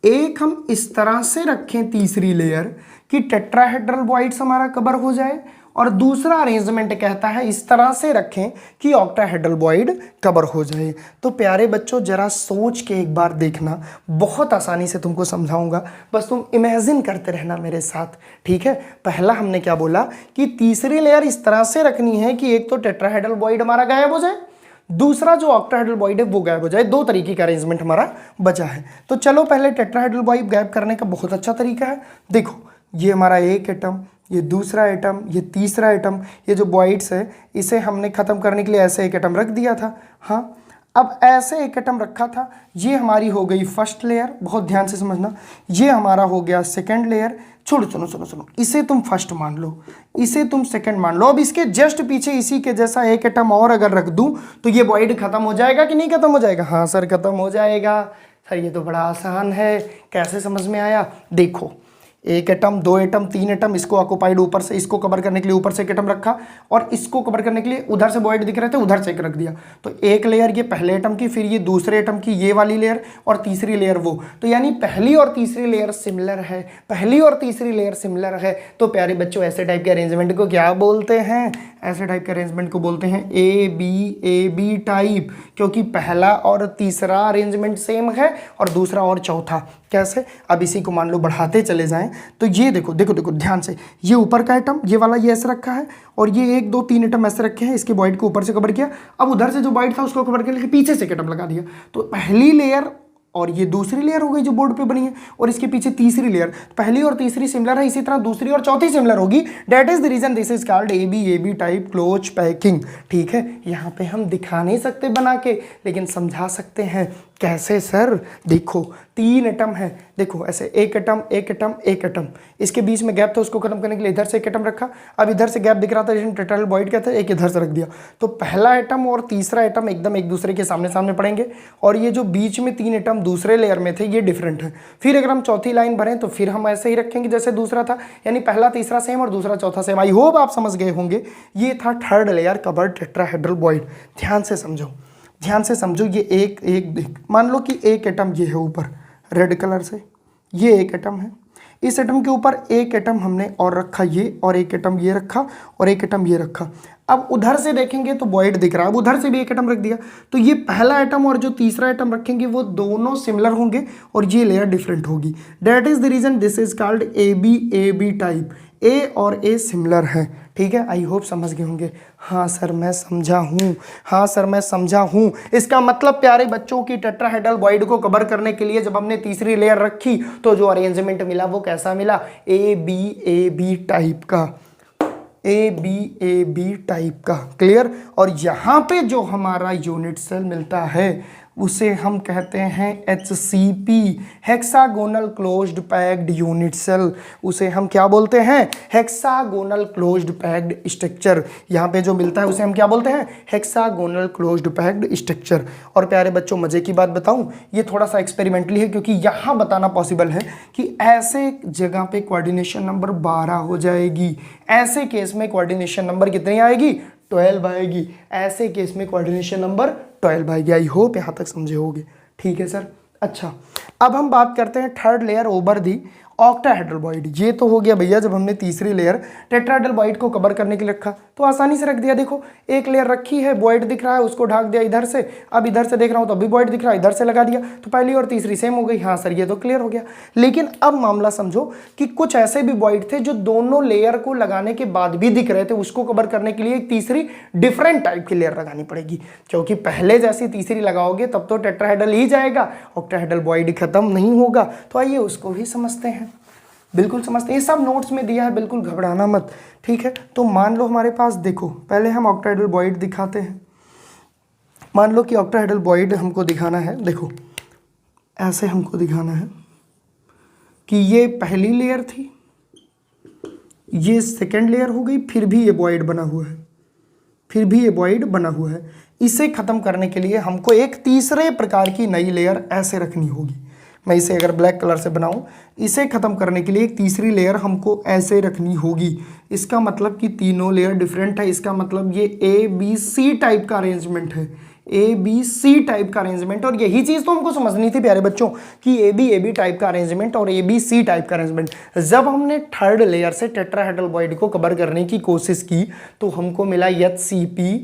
एक हम इस तरह से रखें तीसरी लेयर कि टेट्राहेड्रल वॉइड्स हमारा कवर हो जाए, और दूसरा अरेंजमेंट कहता है इस तरह से रखें कि ऑक्टाहेड्रल वॉइड कवर हो जाए। तो प्यारे बच्चों जरा सोच के एक बार देखना, बहुत आसानी से तुमको समझाऊंगा, बस तुम इमेजिन करते रहना मेरे साथ, ठीक है। पहला हमने क्या बोला कि तीसरी लेयर इस तरह से रखनी है कि एक तो टेट्राहेड्रल वॉइड हमारा गायब हो जाए, दूसरा जो ऑक्टाहेड्रल वॉइड है वो गायब हो जाए। दो तरीके का अरेंजमेंट हमारा बचा है। तो चलो पहले टेट्राहेड्रल वॉइड गायब करने का बहुत अच्छा तरीका है। देखो ये हमारा एक एटम, ये दूसरा एटम, ये तीसरा एटम, ये जो वॉइड्स है इसे हमने ख़त्म करने के लिए ऐसे एक एटम रख दिया था। हाँ, अब ऐसे एक एटम रखा था, ये हमारी हो गई फर्स्ट लेयर, बहुत ध्यान से समझना। ये हमारा हो गया सेकंड लेयर। छोड़ो सुनो सुनो सुनो, इसे तुम फर्स्ट मान लो, इसे तुम सेकंड मान लो। अब इसके जस्ट पीछे इसी के जैसा एक एटम और अगर रख दूं तो ये वॉइड खत्म हो जाएगा कि नहीं खत्म हो जाएगा? हाँ सर खत्म हो जाएगा। सर ये तो बड़ा आसान है, कैसे समझ में आया? देखो एक एटम, दो एटम, तीन एटम, इसको ऑक्युपाइड ऊपर से, इसको कवर करने के लिए ऊपर से एक एटम रखा, और इसको कवर करने के लिए उधर से वॉइड दिख रहे थे, उधर से एक रख दिया। तो एक लेयर ये पहले एटम की, फिर ये दूसरे एटम की ये वाली लेयर, और तीसरी लेयर वो। तो यानी पहली और तीसरी लेयर सिमिलर है, पहली और तीसरी लेयर सिमिलर है। तो प्यारे बच्चों ऐसे टाइप के अरेंजमेंट को क्या बोलते हैं? ऐसे टाइप के अरेंजमेंट को बोलते हैं ए बी टाइप, क्योंकि पहला और तीसरा अरेंजमेंट सेम है और दूसरा और चौथा। कैसे? अब इसी को मान लो बढ़ाते चले जाएं तो ये देखो देखो देखो ध्यान से, ये ऊपर का एटम ये वाला ये ऐसे रखा है, और ये एक दो तीन एटम ऐसे रखे हैं, इसके वॉइड को ऊपर से कवर किया। अब उधर से जो वॉइड था उसको कवर करके पीछे से एटम लगा दिया। तो पहली लेयर और ये दूसरी लेयर हो गई जो बोर्ड पे बनी है, और इसके पीछे तीसरी लेयर। पहली और तीसरी सिमिलर है, इसी तरह दूसरी और चौथी सिमिलर होगी। That is the reason this is called A B type close packing. ठीक है, यहाँ पे हम दिखा नहीं सकते बना के, लेकिन समझा सकते हैं। कैसे सर? देखो तीन एटम है, देखो ऐसे एक एटम एक एटम एक एटम, इसके बीच में गैप था, उसको खत्म करने के लिए इधर से एक एटम रखा। अब इधर से गैप दिख रहा था, जिसमें टेट्राहेड्रल वॉइड कहते हैं, एक इधर से रख दिया। तो पहला एटम और तीसरा एटम एकदम एक दूसरे के सामने सामने पड़ेंगे, और ये जो बीच में तीन एटम दूसरे लेयर में थे ये डिफरेंट है। फिर अगर हम चौथी लाइन भरें तो फिर हम ऐसे ही रखेंगे जैसे दूसरा था, यानी पहला तीसरा सेम और दूसरा चौथा सेम। आई होप आप समझ गए होंगे। ये था third layer covered tetrahedral void. ध्यान से समझो, ध्यान से समझो। ये एक मान लो कि एक एटम ये है ऊपर रेड कलर से, ये एक एटम है, इस एटम के ऊपर एक एटम हमने और रखा ये, और एक एटम ये रखा, और एक एटम ये रखा। अब उधर से देखेंगे तो वॉइड दिख रहा है, अब उधर से भी एक एटम रख दिया। तो ये पहला एटम और जो तीसरा एटम रखेंगे वो दोनों सिमिलर होंगे और ये लेयर डिफरेंट होगी। That is the reason this is called A B type. A और ए सिमिलर है। ठीक है, आई होप समझ गए होंगे। हाँ सर मैं समझा हूँ, हाँ सर मैं समझा हूँ। इसका मतलब प्यारे बच्चों की टेट्राहेड्रल वॉइड को कवर करने के लिए जब हमने तीसरी लेयर रखी तो जो अरेंजमेंट मिला वो कैसा मिला? ए बी टाइप का, ए बी टाइप का। क्लियर? और यहाँ पे जो हमारा यूनिट सेल मिलता है उसे हम कहते हैं HCP, hexagonal closed packed unit cell. उसे हम क्या बोलते हैं? Hexagonal closed packed structure. यहाँ पे जो मिलता है उसे हम क्या बोलते हैं? Hexagonal closed packed structure. और प्यारे बच्चों मजे की बात बताऊँ, ये थोड़ा सा एक्सपेरिमेंटली है, क्योंकि यहाँ बताना पॉसिबल है कि ऐसे जगह पे कोऑर्डिनेशन नंबर 12 हो जाएगी, ऐसे केस में कोऑर्डिनेशन नंबर कितनी आएगी? 12 आएगी। ऐसे केस में कोऑर्डिनेशन नंबर 12 आएगी। आई होप यहाँ तक समझे होगे। ठीक है सर। अच्छा, अब हम बात करते हैं third layer over the octahedral void. ये तो हो गया भैया जब हमने तीसरी लेयर टेट्राहेड्रल वॉइड को कवर करने के लिए रखा तो आसानी से रख दिया। देखो एक लेयर रखी है, वॉइड दिख रहा है, उसको ढाक दिया इधर से। अब इधर से देख रहा हूँ तो अभी वॉइड दिख रहा है, इधर से लगा दिया, तो पहली और तीसरी सेम हो गई। हाँ सर ये तो क्लियर हो गया। लेकिन अब मामला समझो कि कुछ ऐसे भी वॉइड थे जो दोनों लेयर को लगाने के बाद भी दिख रहे थे, उसको कवर करने के लिए एक तीसरी डिफरेंट टाइप की लेयर लगानी पड़ेगी, क्योंकि पहले जैसी तीसरी लगाओगे तब तो टेट्राहेड्रल ही जाएगा, ऑक्टाहेड्रल वॉइड खत्म नहीं होगा। तो आइए उसको भी समझते हैं। बिल्कुल समझते हैं, ये सब नोट्स में दिया है, बिल्कुल घबराना मत। ठीक है, तो मान लो हमारे पास, देखो पहले हम ऑक्टाहेड्रल वॉइड दिखाते हैं। मान लो कि ऑक्टाहेड्रल वॉइड हमको दिखाना है, देखो ऐसे हमको दिखाना है कि ये पहली लेयर थी, ये सेकेंड लेयर हो गई, फिर भी ये वॉइड बना हुआ है, फिर भी ये वॉइड बना हुआ है। इसे ख़त्म करने के लिए हमको एक तीसरे प्रकार की नई लेयर ऐसे रखनी होगी। मैं इसे अगर ब्लैक कलर से बनाऊं, इसे ख़त्म करने के लिए एक तीसरी लेयर हमको ऐसे रखनी होगी। इसका मतलब कि तीनों लेयर डिफरेंट है, इसका मतलब ये ABC टाइप का अरेंजमेंट है, ABC टाइप का अरेंजमेंट। और यही चीज़ तो हमको समझनी थी प्यारे बच्चों कि AB टाइप का अरेंजमेंट और ABC टाइप का अरेंजमेंट। जब हमने थर्ड लेयर से टेट्राहेड्रल बॉडी को कवर करने की कोशिश की तो हमको मिला HCP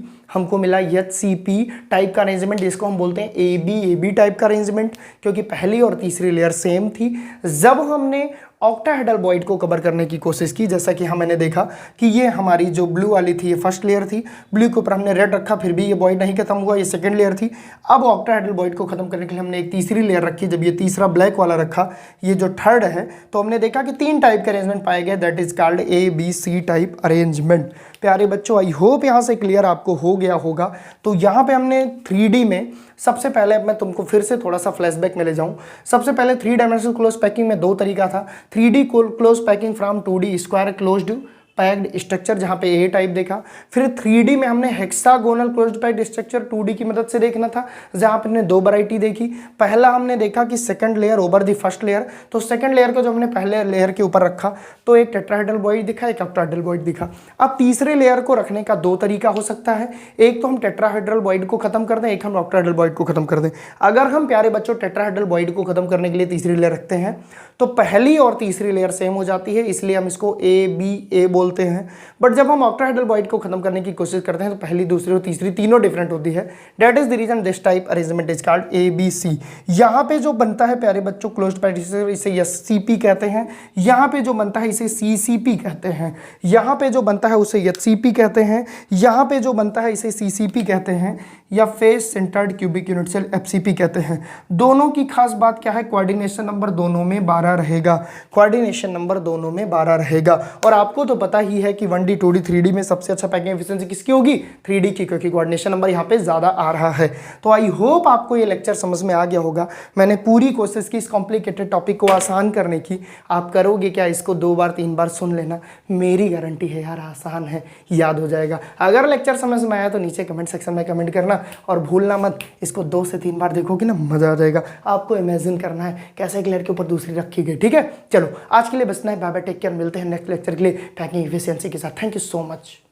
टाइप का अरेंजमेंट, जिसको हम बोलते हैं AB टाइप का अरेंजमेंट, क्योंकि पहली और तीसरी लेयर सेम थी। जब हमने ऑक्टाहेड्रल बॉइड को कवर करने की कोशिश की, जैसा कि मैंने देखा कि ये हमारी जो ब्लू वाली थी ये फर्स्ट लेयर थी, ब्लू के ऊपर हमने रेड रखा, फिर भी ये बॉइड नहीं खत्म हुआ, ये सेकंड लेयर थी। अब ऑक्टाहेड्रल बॉइड को खत्म करने के लिए हमने एक तीसरी लेयर रखी, जब ये तीसरा ब्लैक वाला रखा, ये जो थर्ड है, तो हमने देखा कि 3 टाइप के अरेंजमेंट पाए गए, that is called ABC type arrangement. प्यारे बच्चों, आई होप यहाँ से क्लियर आपको हो गया होगा। तो यहाँ पे हमने 3D में सबसे पहले, अब मैं तुमको फिर से थोड़ा सा फ्लैशबैक में ले जाऊं। सबसे पहले 3 डायमेंशनल क्लोज पैकिंग में 2 तरीका था, 3D close packing from 2D square closed packed structure, जहां पे A टाइप देखा। फिर 3D में हमने hexagonal closed packed structure 2D की मदद से देखना था, जहां पे हमने 2 वैरायटी देखी। पहला हमने देखा कि second layer over the first layer, तो सेकंड लेयर को जो हमने पहले लेयर के ऊपर रखा तो एक टेट्राहेड्रल बॉइड दिखा, एक ऑक्टाहेड्रल बॉइड दिखा। अब तीसरे लेयर को रखने का 2 तरीका हो सकता है, एक तो हम टेट्राहेड्रल बॉइड को खत्म कर दें, एक हम ऑक्टाहेड्रल बॉइड को खत्म कर दें। अगर हम प्यारे बच्चों टेट्राहेड्रल बॉइड को खत्म करने के लिए तीसरी लेयर रखते हैं तो पहली और तीसरी लेयर सेम हो जाती है, इसलिए हम इसको ABA बोलते हैं। बट जब हम ऑक्टाहेड्रल बॉइड को खत्म करने की कोशिश करते हैं तो पहली, दूसरी और तीसरी तीनों डिफरेंट होती है। That is the reason this type arrangement is called ABC। यहाँ पे जो बनता है प्यारे बच्चों क्लोज्ड पैक्ड स्ट्रक्चर, इसे SCP कहते हैं। यहाँ पे जो बनता है इसे CCP कहते हैं। यहाँ पे जो बनता है उसे HCP कहते हैं। यहाँ पे जो बनता है इसे CCP कहते हैं, या face centred cubic unit cell FCP कहते हैं। दोनों की खास बात क्या है, कोऑर्डिनेशन नंबर दोनों में 12 रहेगा, कोऑर्डिनेशन नंबर दोनों में 12 रहेगा। और आपको तो पता ही है कि 1D 2D 3D में सबसे अच्छा पैकिंग एफिशिएंसी किसकी होगी, 3D की, क्योंकि कोऑर्डिनेशन नंबर यहाँ पे ज़्यादा आ रहा है। तो आई होप आपको ये लेक्चर समझ में आ गया होगा। मैंने पूरी कोशिश की इस कॉम्प्लिकेटेड टॉपिक को आसान करने की। आप करोगे क्या, इसको 2 बार 3 बार सुन लेना, मेरी गारंटी है यार आसान है, याद हो जाएगा। अगर लेक्चर समझ में आया तो नीचे कमेंट सेक्शन में कमेंट करना, और भूलना मत इसको 2 से 3 बार देखोगे ना, मजा आ जाएगा। आपको इमेजिन करना है कैसे एक लेयर के ऊपर दूसरी रखी गई। ठीक है, चलो आज के लिए बस इतना है। बाय बाय, टेक केयर, मिलते हैं नेक्स्ट लेक्चर के लिए पैकिंग एफिशिएंसी के साथ। Thank you so much.